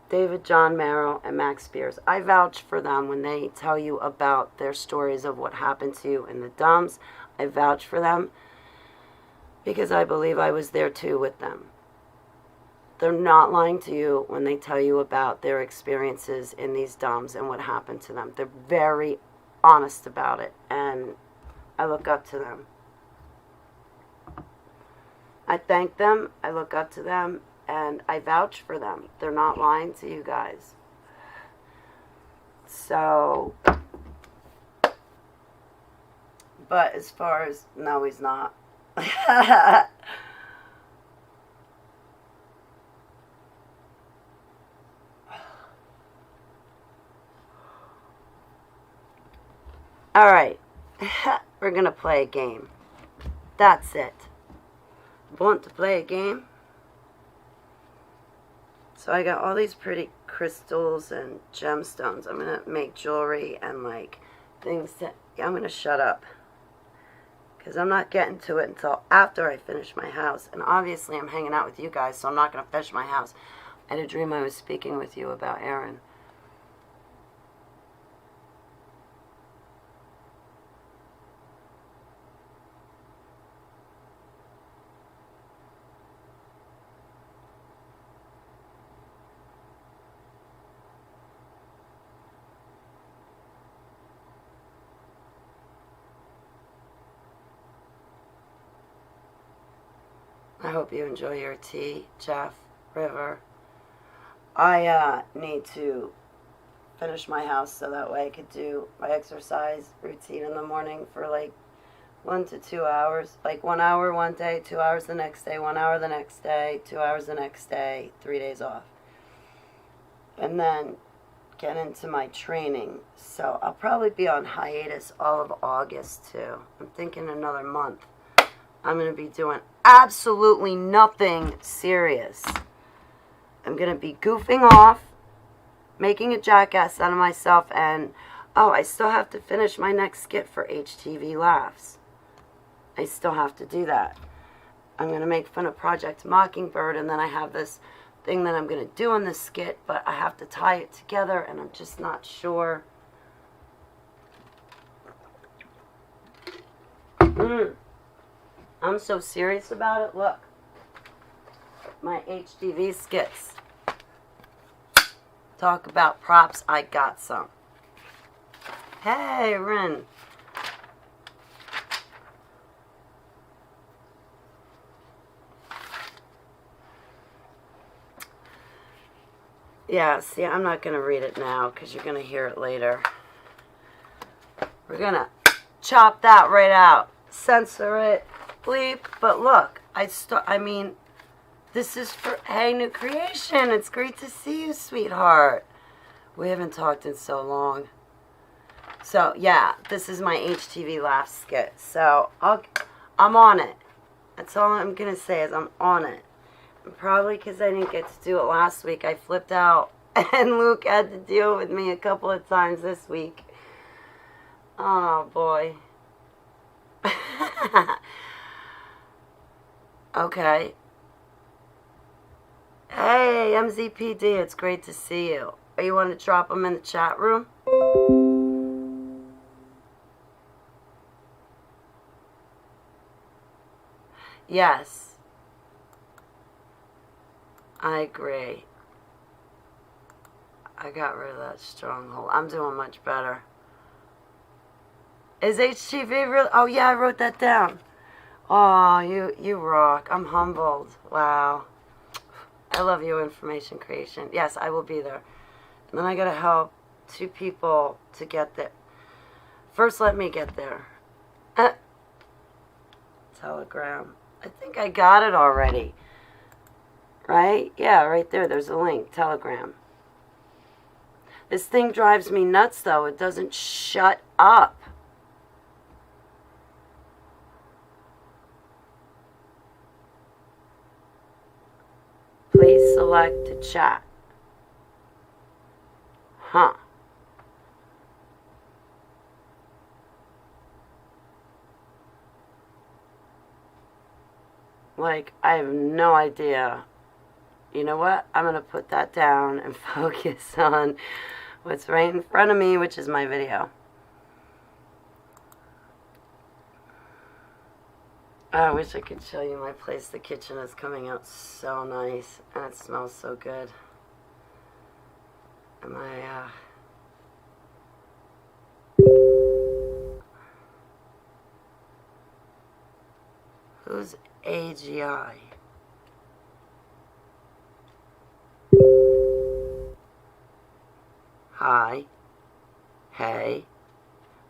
David John Merrill, and Max Spears. I vouch for them when they tell you about their stories of what happened to you in the dumps. I vouch for them because I believe I was there too with them. They're not lying to you when they tell you about their experiences in these dumps and what happened to them. They're very honest about it, and I look up to them. I thank them, I look up to them, and I vouch for them. They're not lying to you guys. So, but as far as, no, he's not. All right, we're going to play a game. That's it. Want to play a game? So I got all these pretty crystals and gemstones. I'm going to make jewelry and like things that, yeah, I'm going to shut up. Because I'm not getting to it until after I finish my house. And obviously I'm hanging out with you guys, so I'm not going to finish my house. I had a dream I was speaking with you about Aaron. I hope you enjoy your tea, Jeff, River. I need to finish my house so that way I could do my exercise routine in the morning for like 1 to 2 hours. Like 1 hour one day, 2 hours the next day, 1 hour the next day, 2 hours the next day, 3 days off. And then get into my training. So I'll probably be on hiatus all of August too. I'm thinking another month. I'm going to be doing absolutely nothing serious. I'm going to be goofing off, making a jackass out of myself, and, oh, I still have to finish my next skit for HTV Laughs. I still have to do that. I'm going to make fun of Project Mockingbird, and then I have this thing that I'm going to do in the skit, but I have to tie it together, and I'm just not sure. I'm so serious about it. Look, my HTV skits. Talk about props. I got some. Hey, Rin. Yeah, see, I'm not going to read it now because you're going to hear it later. We're going to chop that right out. Censor it. Bleep. But look, I mean, this is for, hey, New Creation. It's great to see you, sweetheart. We haven't talked in so long. So, yeah, this is my HTV Laugh skit. So, I'm on it. That's all I'm going to say is I'm on it. And probably because I didn't get to do it last week, I flipped out. And Luke had to deal with me a couple of times this week. Oh, boy. Okay. Hey, MZPD, it's great to see you. Are you want to drop them in the chat room? Yes. I agree. I got rid of that stronghold. I'm doing much better. Is HTV real? Oh, yeah, I wrote that down. Oh, you rock. I'm humbled. Wow. I love you, Information Creation. Yes, I will be there. And then I gotta help 2 people to get there. First, let me get there. Telegram. I think I got it already. Right? Yeah, right there. There's a link. Telegram. This thing drives me nuts, though. It doesn't shut up. Please select to chat. Huh. Like, I have no idea. You know what? I'm going to put that down and focus on what's right in front of me, which is my video. I wish I could show you my place. The kitchen is coming out so nice, and it smells so good. And who's AGI? Hi. Hey.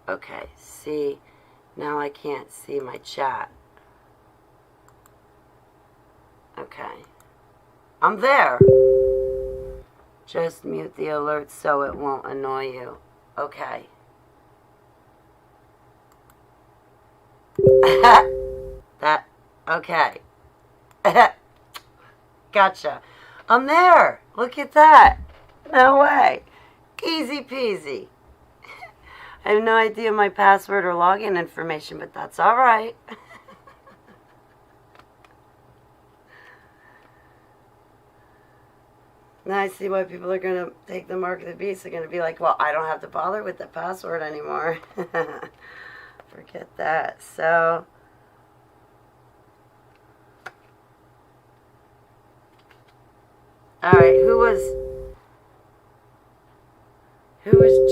Okay, see, now I can't see my chat. Okay. I'm there. Just mute the alerts so it won't annoy you. Okay. Okay. Gotcha. I'm there. Look at that. No way. Easy peasy. I have no idea my password or login information, but that's all right. Now I see why people are going to take the mark of the beast. They're going to be like, well, I don't have to bother with the password anymore. Forget that. So, all right, who was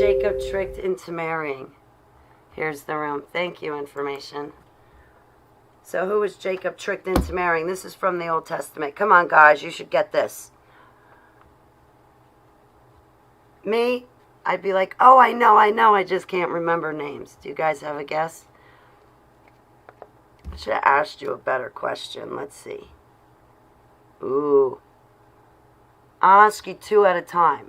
Jacob tricked into marrying? Here's the room. Thank you, information. So who was Jacob tricked into marrying? This is from the Old Testament. Come on, guys, you should get this. Me, I'd be like, oh, I know, I just can't remember names. Do you guys have a guess? I should have asked you a better question. Let's see. Ooh. I'll ask you two at a time.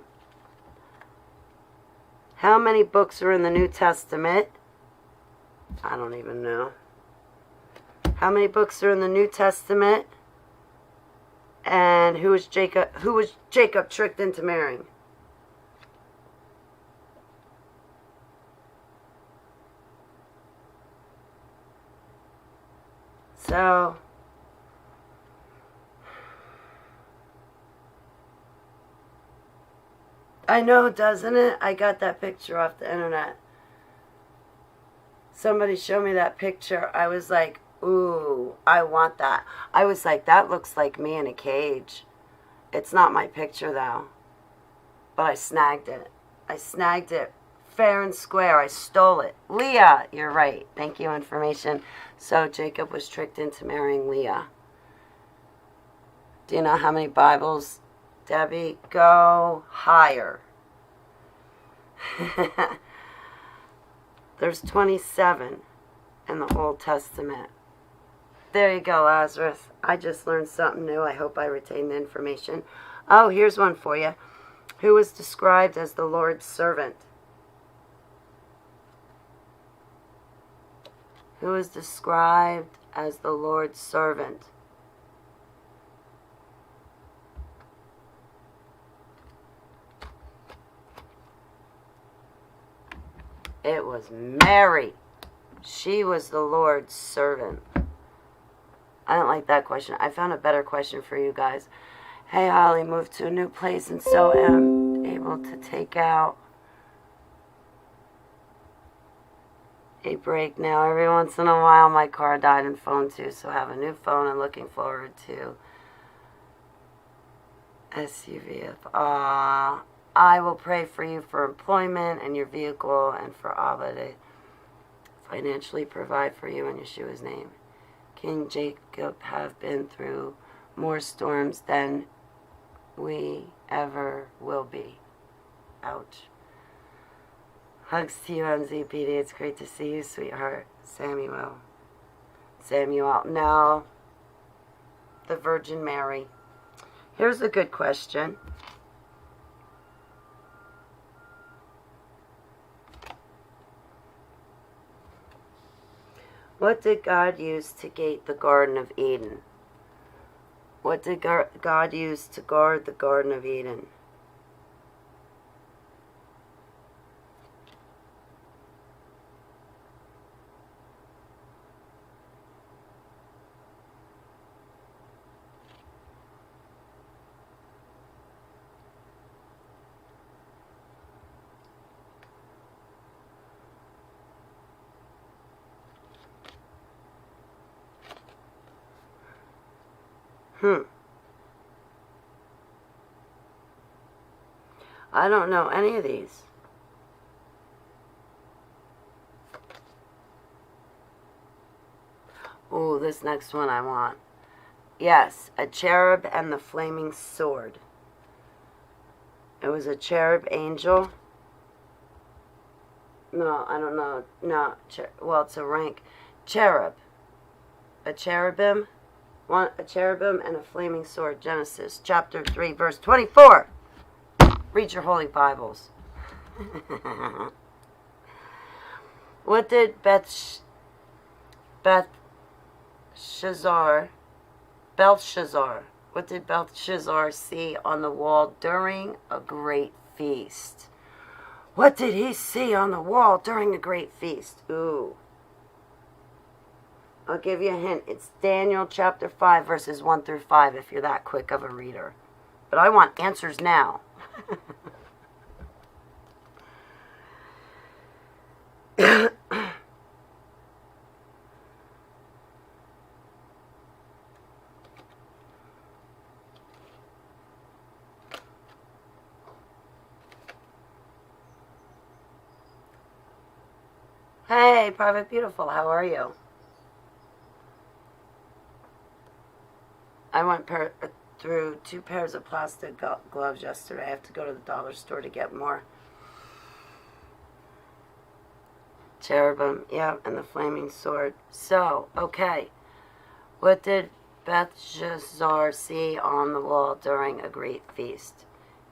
How many books are in the New Testament? I don't even know. How many books are in the New Testament? And who was Jacob tricked into marrying? So, I know, doesn't it? I got that picture off the internet. Somebody showed me that picture. I was like, ooh, I want that. I was like, that looks like me in a cage. It's not my picture, though. But I snagged it. I snagged it fair and square. I stole it. Leah, you're right. Thank you, information. So Jacob was tricked into marrying Leah. Do you know how many Bibles, Debbie? Go higher. There's 27 in the Old Testament. There you go, Lazarus. I just learned something new. I hope I retain the information. Oh, here's one for you. Who was described as the Lord's servant? Who is described as the Lord's servant? It was Mary. She was the Lord's servant. I don't like that question. I found a better question for you guys. Hey, Holly, moved to a new place and so am able to take out a break now. Every once in a while, my car died and phone too, so I have a new phone and looking forward to SUV. I will pray for you for employment and your vehicle and for Abba to financially provide for you in Yeshua's name. King Jacob have been through more storms than we ever will be. Ouch. Hugs to you, MZPD. It's great to see you, sweetheart. Samuel. No. The Virgin Mary. Here's a good question. What did God use to gate the Garden of Eden? What did God use to guard the Garden of Eden? I don't know any of these. Oh, this next one I want. Yes, a cherub and the flaming sword. It was a cherub angel. No, I don't know. No, well, it's a rank. Cherub. A cherubim. A cherubim and a flaming sword. Genesis chapter 3, verse 24. Read your holy Bibles. What did Belshazzar, what did Belshazzar see on the wall during a great feast? What did he see on the wall during a great feast? Ooh. I'll give you a hint. It's Daniel chapter 5, verses 1 through 5, if you're that quick of a reader. But I want answers now. Hey, Private Beautiful, how are you? I went through 2 pairs of plastic gloves yesterday. I have to go to the dollar store to get more. Cherubim, yeah, and the flaming sword. So, okay. What did Belshazzar see on the wall during a great feast?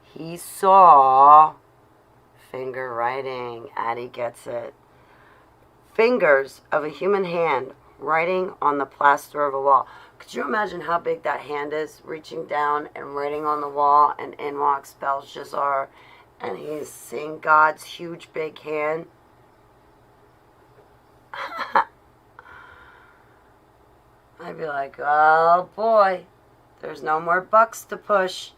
He saw finger writing. Addie gets it. Fingers of a human hand writing on the plaster of a wall. Could you imagine how big that hand is, reaching down and writing on the wall, and in walks Belshazzar, and he's seeing God's huge big hand? I'd be like, oh boy, there's no more bucks to push.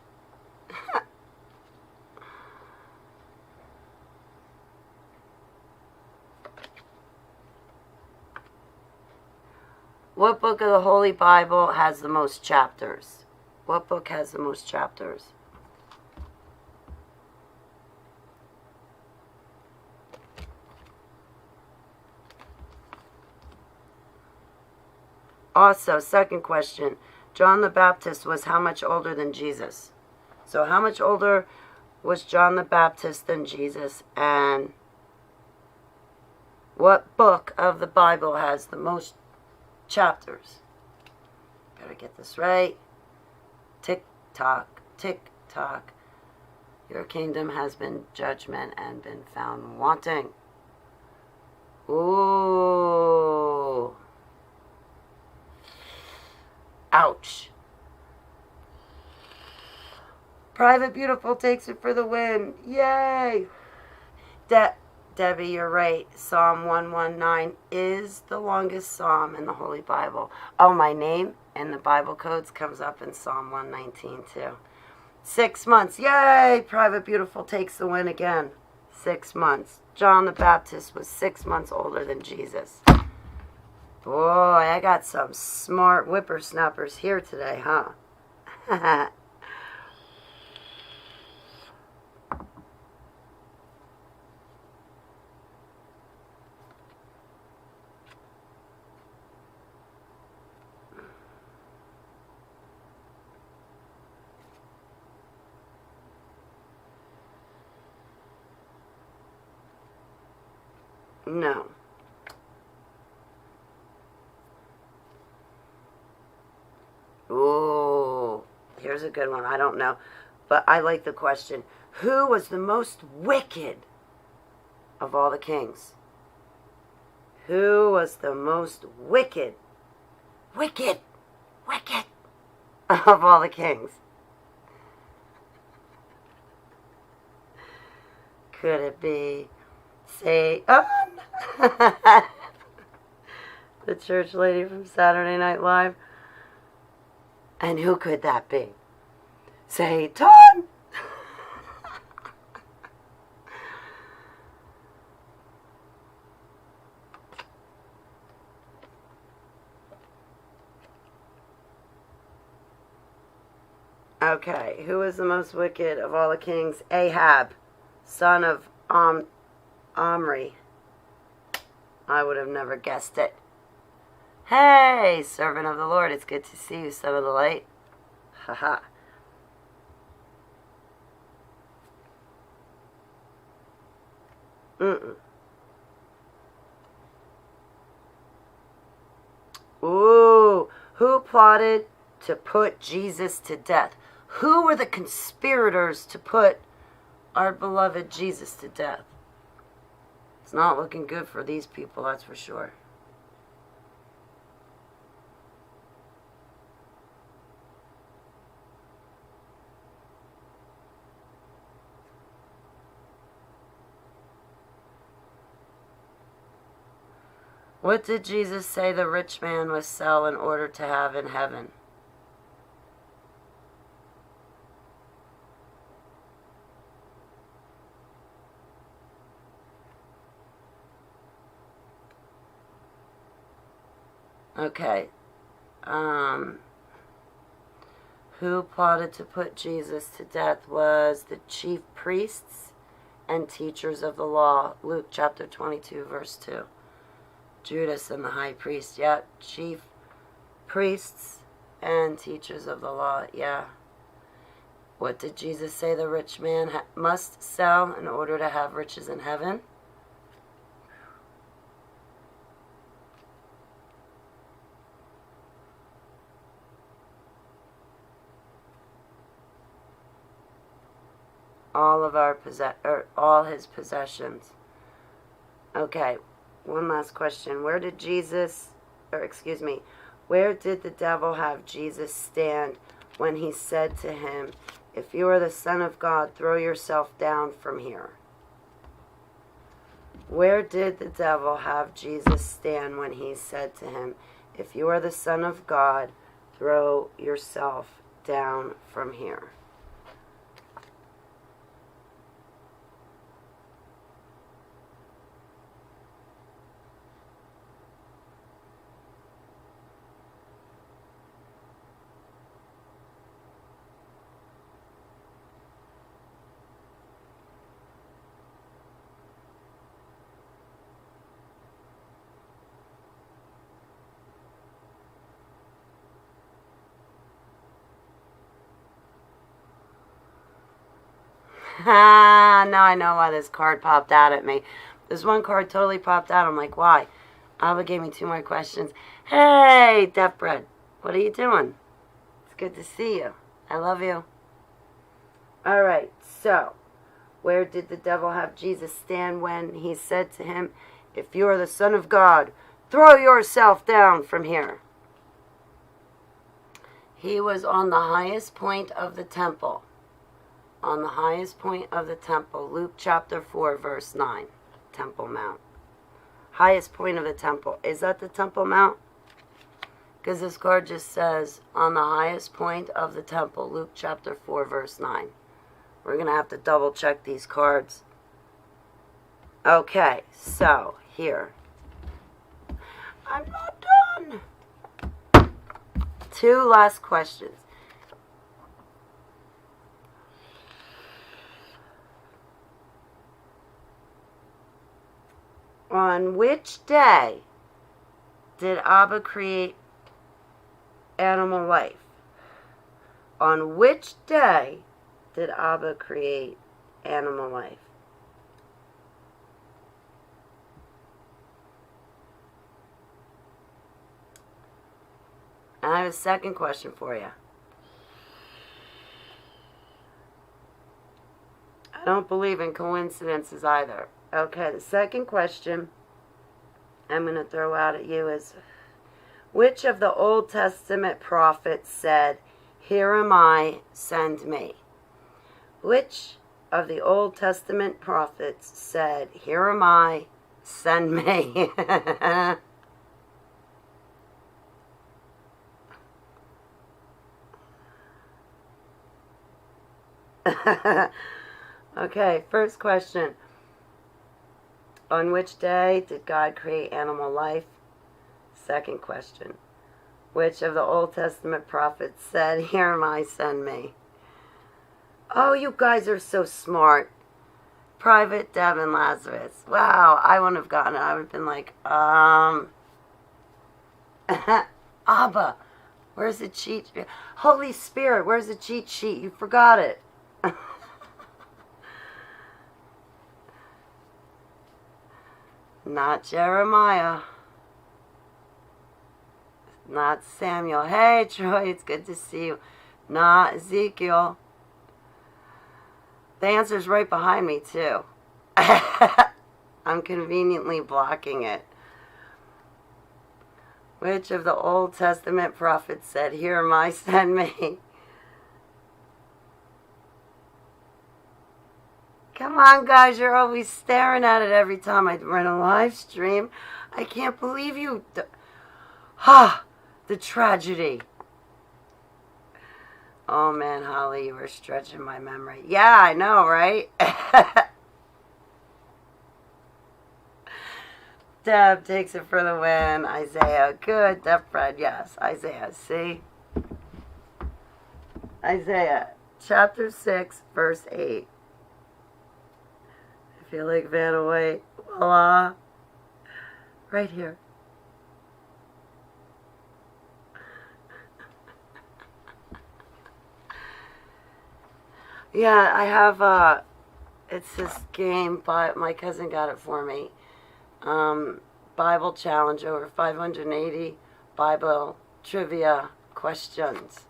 What book of the Holy Bible has the most chapters? What book has the most chapters? Also, second question. John the Baptist was how much older than Jesus? So how much older was John the Baptist than Jesus? And what book of the Bible has the most chapters? Better get this right. Tick tock, tick tock. Your kingdom has been judgment and been found wanting. Ooh. Ouch. Private Beautiful takes it for the win. Yay. Debbie, you're right. Psalm 119 is the longest psalm in the Holy Bible. Oh, my name in the Bible codes comes up in Psalm 119 too. 6 months. Yay! Private Beautiful takes the win again. 6 months. John the Baptist was 6 months older than Jesus. Boy, I got some smart whippersnappers here today, huh? No. Ooh, here's a good one. I don't know. But I like the question. Who was the most wicked of all the kings? Who was the most wicked of all the kings? Could it be Satan? The church lady from Saturday Night Live? And who could that be? Satan! Okay, who is the most wicked of all the kings? Ahab, son of Omri. I would have never guessed it. Hey, servant of the Lord, it's good to see you, son of the light. Haha. Ooh, who plotted to put Jesus to death? Who were the conspirators to put our beloved Jesus to death? It's not looking good for these people, that's for sure. What did Jesus say the rich man must sell in order to have in heaven? Okay. Who plotted to put Jesus to death was the chief priests and teachers of the law. Luke chapter 22, verse 2. Judas and the high priest. Yeah, chief priests and teachers of the law. Yeah. What did Jesus say the rich man must sell in order to have riches in heaven? All his possessions. Okay, one last question. Where did the devil have Jesus stand when he said to him, "If you are the Son of God, throw yourself down from here"? Where did the devil have Jesus stand when he said to him, "If you are the Son of God, throw yourself down from here"? Now I know why this card popped out at me. This one card totally popped out. I'm like, why? Abba gave me 2 more questions. Hey, Deaf Bread, what are you doing? It's good to see you. I love you. All right, so where did the devil have Jesus stand when he said to him, "If you are the Son of God, throw yourself down from here"? He was on the highest point of the temple. On the highest point of the temple. Luke chapter 4, verse 9. Temple Mount. Highest point of the temple. Is that the Temple Mount? Because this card just says, on the highest point of the temple. Luke chapter 4, verse 9. We're going to have to double check these cards. Okay, so here. I'm not done. 2 last questions. On which day did Abba create animal life? On which day did Abba create animal life? And I have a second question for you. don't believe in coincidences either. Okay, the second question I'm going to throw out at you is, which of the Old Testament prophets said, "Here am I, send me"? Which of the Old Testament prophets said, "Here am I, send me"? Okay, first question. On which day did God create animal life? Second question. Which of the Old Testament prophets said, "Here am I, send me"? Oh, you guys are so smart. Private Devin Lazarus. Wow, I wouldn't have gotten it. I would have been like, Abba, where's the cheat sheet? Holy Spirit, where's the cheat sheet? You forgot it. Not Jeremiah. Not Samuel. Hey, Troy, it's good to see you. Not Ezekiel. The answer's right behind me, too. I'm conveniently blocking it. Which of the Old Testament prophets said, "Here am I, send me"? Come on, guys, you're always staring at it every time I run a live stream. I can't believe you. The tragedy. Oh, man, Holly, you were stretching my memory. Yeah, I know, right? Deb takes it for the win. Isaiah, good. Deb Fred, yes. Isaiah, see? Isaiah, chapter 6, verse 8. I feel like Vanna White. Voila. Right here. Yeah, I have, it's this game, but my cousin got it for me. Bible challenge, over 580 Bible trivia questions.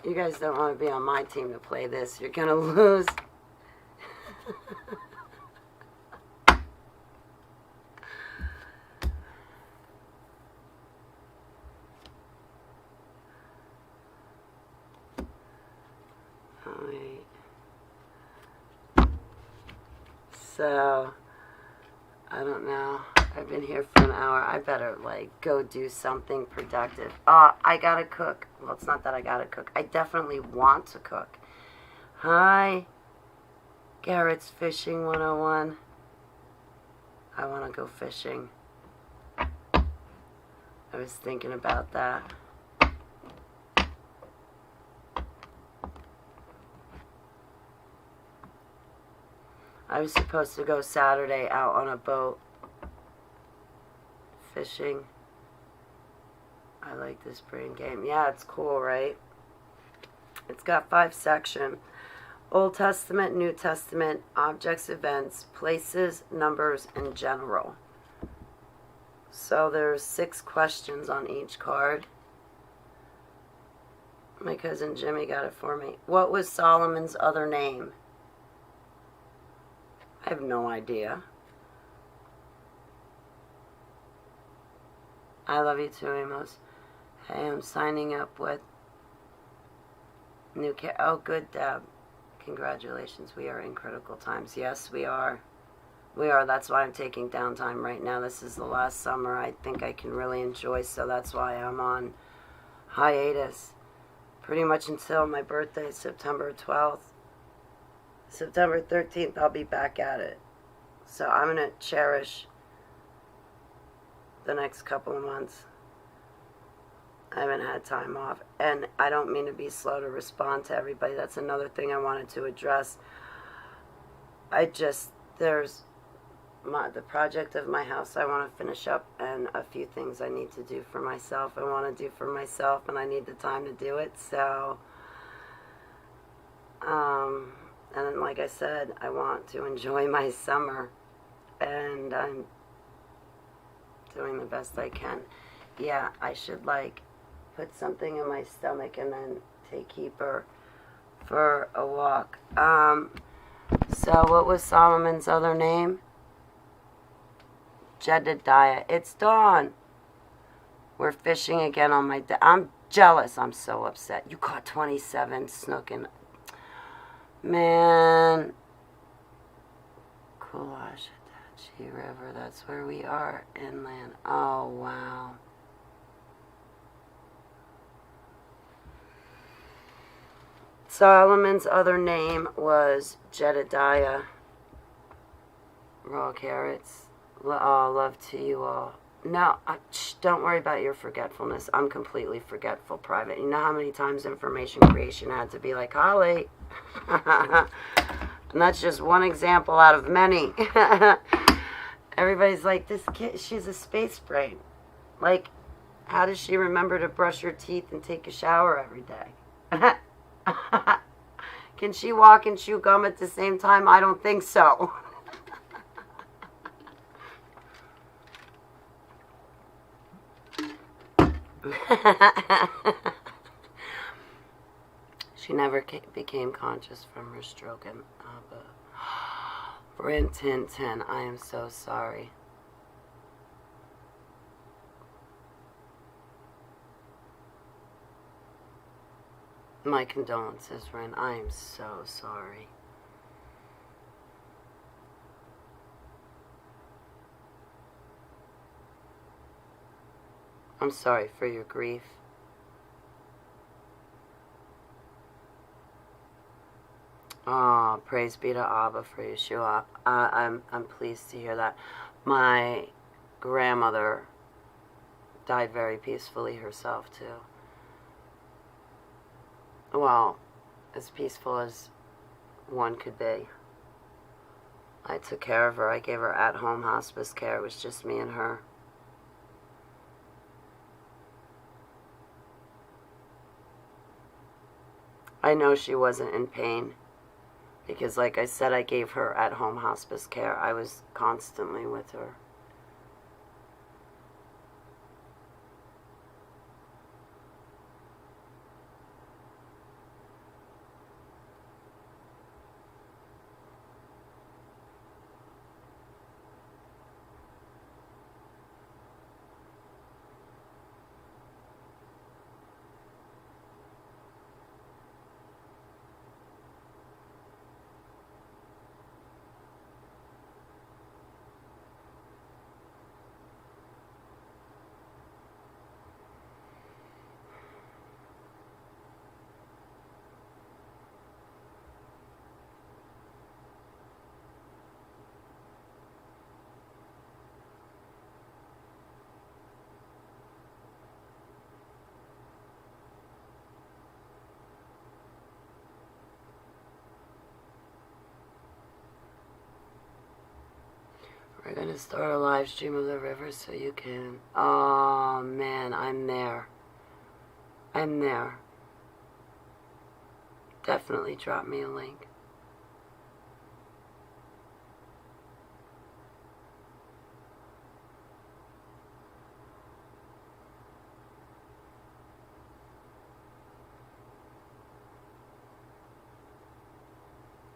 You guys don't want to be on my team to play this. You're going to lose. So, I don't know. I've been here for an hour. I better, go do something productive. I gotta cook. Well, it's not that I gotta cook. I definitely want to cook. Hi. Garrett's Fishing 101. I want to go fishing. I was thinking about that. I was supposed to go Saturday out on a boat fishing. I like this brain game. Yeah, it's cool, right? It's got 5 sections. Old Testament, New Testament, objects, events, places, numbers, and general. So there's 6 questions on each card. My cousin Jimmy got it for me. What was Solomon's other name? I have no idea. I love you too, Amos. Hey, I'm signing up with new care. Oh, good, Deb. Congratulations. We are in critical times. Yes, we are. We are. That's why I'm taking downtime right now. This is the last summer I think I can really enjoy, so that's why I'm on hiatus. Pretty much until my birthday, September 12th. September 13th, I'll be back at it. So I'm going to cherish the next couple of months. I haven't had time off. And I don't mean to be slow to respond to everybody. That's another thing I wanted to address. There's the project of my house I want to finish up, and a few things I need to do for myself. I want to do for myself, and I need the time to do it. So, and then, like I said, I want to enjoy my summer, and I'm doing the best I can. Yeah, I should, put something in my stomach and then take Keeper for a walk. So what was Solomon's other name? Jedediah. It's dawn. We're fishing again on my deck. I'm jealous. I'm so upset. You caught 27 snooking. Man. Coolashatachi River. That's where we are inland. Oh, wow. Solomon's other name was Jedediah. Raw carrots. Oh, love to you all. No, don't worry about your forgetfulness. I'm completely forgetful private. You know how many times information creation had to be like, Holly. And that's just one example out of many. Everybody's like, this kid, she's a space brain. Like, how does she remember to brush her teeth and take a shower every day? Can she walk and chew gum at the same time? I don't think so. She never became conscious from her stroke. And Rin Tin Tin, I am so sorry. My condolences, Rin. I am so sorry. I'm sorry for your grief. Oh, praise be to Abba for Yeshua. I'm pleased to hear that. My grandmother died very peacefully herself, too. Well, as peaceful as one could be. I took care of her. I gave her at-home hospice care. It was just me and her. I know she wasn't in pain because, like I said, I gave her at-home hospice care. I was constantly with her. We're going to start a live stream of the river so you can... Oh, man, I'm there. I'm there. Definitely drop me a link.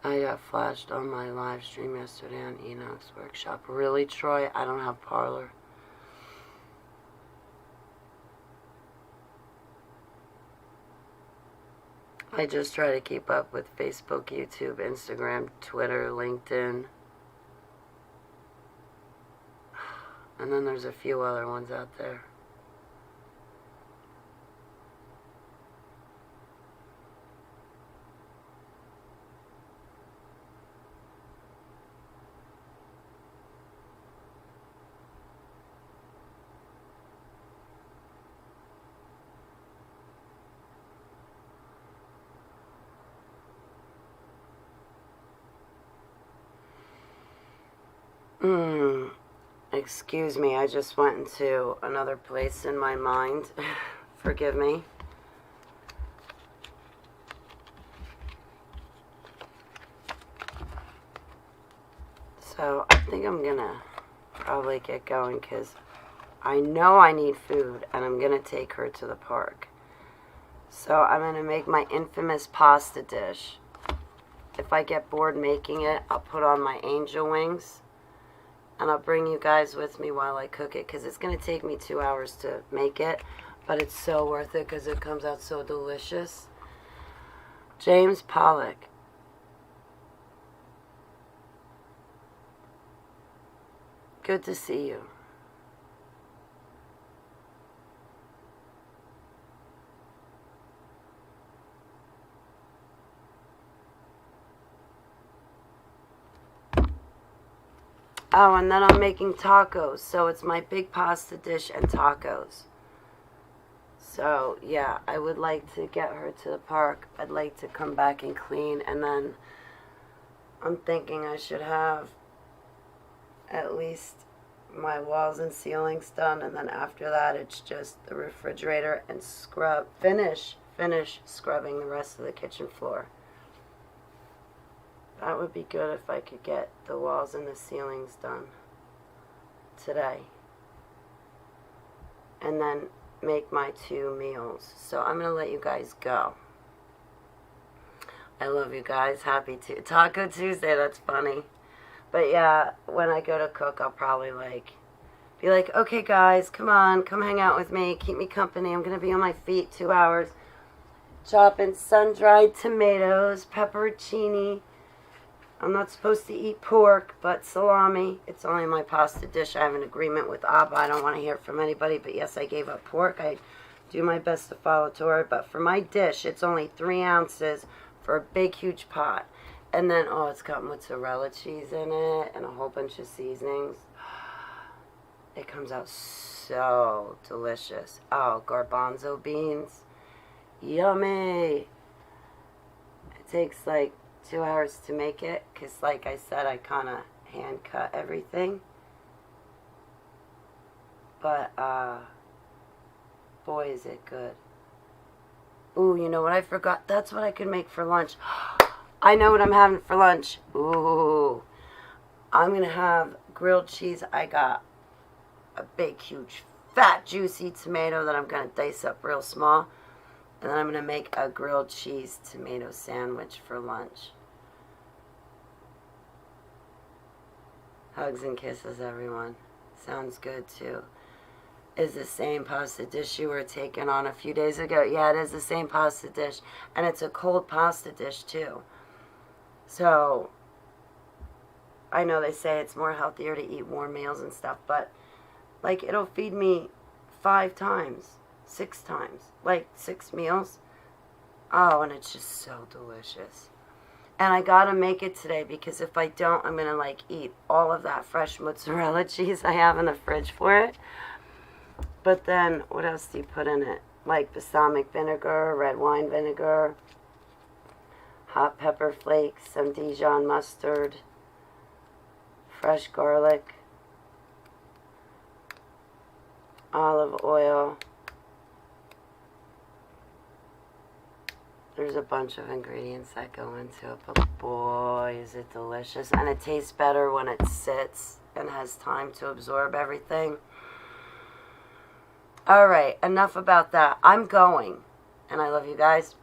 I got flashed on my live stream yesterday on Enoch's workshop. Really, Troy? I don't have Parlor. I just try to keep up with Facebook, YouTube, Instagram, Twitter, LinkedIn. And then there's a few other ones out there. Excuse me, I just went into another place in my mind. Forgive me. So I think I'm gonna probably get going because I know I need food and I'm gonna take her to the park. So I'm going to make my infamous pasta dish. If I get bored making it, I'll put on my angel wings. And I'll bring you guys with me while I cook it, because it's going to take me 2 hours to make it. But it's so worth it because it comes out so delicious. James Pollock. Good to see you. Oh, and then I'm making tacos. So it's my big pasta dish and tacos. So, yeah, I would like to get her to the park. I'd like to come back and clean. And then I'm thinking I should have at least my walls and ceilings done. And then after that, it's just the refrigerator and finish scrubbing the rest of the kitchen floor. That would be good if I could get the walls and the ceilings done today. And then make my 2 meals. So I'm going to let you guys go. I love you guys. Happy Taco Tuesday. That's funny. But yeah, when I go to cook, I'll probably be like, okay guys, come on, come hang out with me. Keep me company. I'm going to be on my feet 2 hours. Chopping sun-dried tomatoes, pepperoncini. I'm not supposed to eat pork, but salami. It's only my pasta dish. I have an agreement with Abba. I don't want to hear it from anybody, but yes, I gave up pork. I do my best to follow Torah, but for my dish, it's only 3 ounces for a big, huge pot. And then, oh, it's got mozzarella cheese in it and a whole bunch of seasonings. It comes out so delicious. Oh, garbanzo beans. Yummy. It takes 2 hours to make it, because like I said, I kind of hand cut everything. But boy is it good. Ooh, you know what I forgot? That's what I could make for lunch. I know what I'm having for lunch. Ooh, I'm gonna have grilled cheese. I got a big, huge, fat, juicy tomato that I'm gonna dice up real small. And then I'm going to make a grilled cheese tomato sandwich for lunch. Hugs and kisses, everyone. Sounds good, too. Is the same pasta dish you were taking on a few days ago? Yeah, it is the same pasta dish. And it's a cold pasta dish, too. So, I know they say it's more healthier to eat warm meals and stuff, but, it'll feed me 5 times. 6 times, 6 meals. Oh, and it's just so delicious. And I gotta make it today, because if I don't, I'm gonna eat all of that fresh mozzarella cheese I have in the fridge for it. But then, what else do you put in it? Balsamic vinegar, red wine vinegar, hot pepper flakes, some Dijon mustard, fresh garlic, olive oil. There's a bunch of ingredients that go into it, but boy, is it delicious. And it tastes better when it sits and has time to absorb everything. All right, enough about that. I'm going, and I love you guys.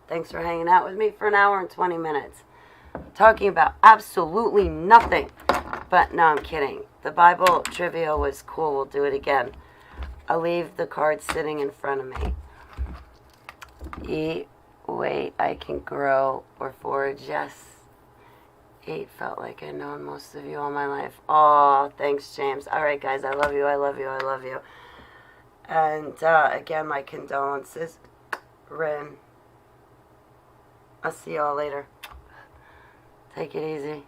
Thanks for hanging out with me for 1 hour and 20 minutes. Talking about absolutely nothing. But no, I'm kidding. The Bible trivia was cool. We'll do it again. I'll leave the card sitting in front of me. Eat. Wait, I can grow or forage. Yes. 8 felt like I'd known most of you all my life. Oh, thanks, James. All right, guys, I love you, I love you, I love you. And again, my condolences. Rin. I'll see you all later. Take it easy.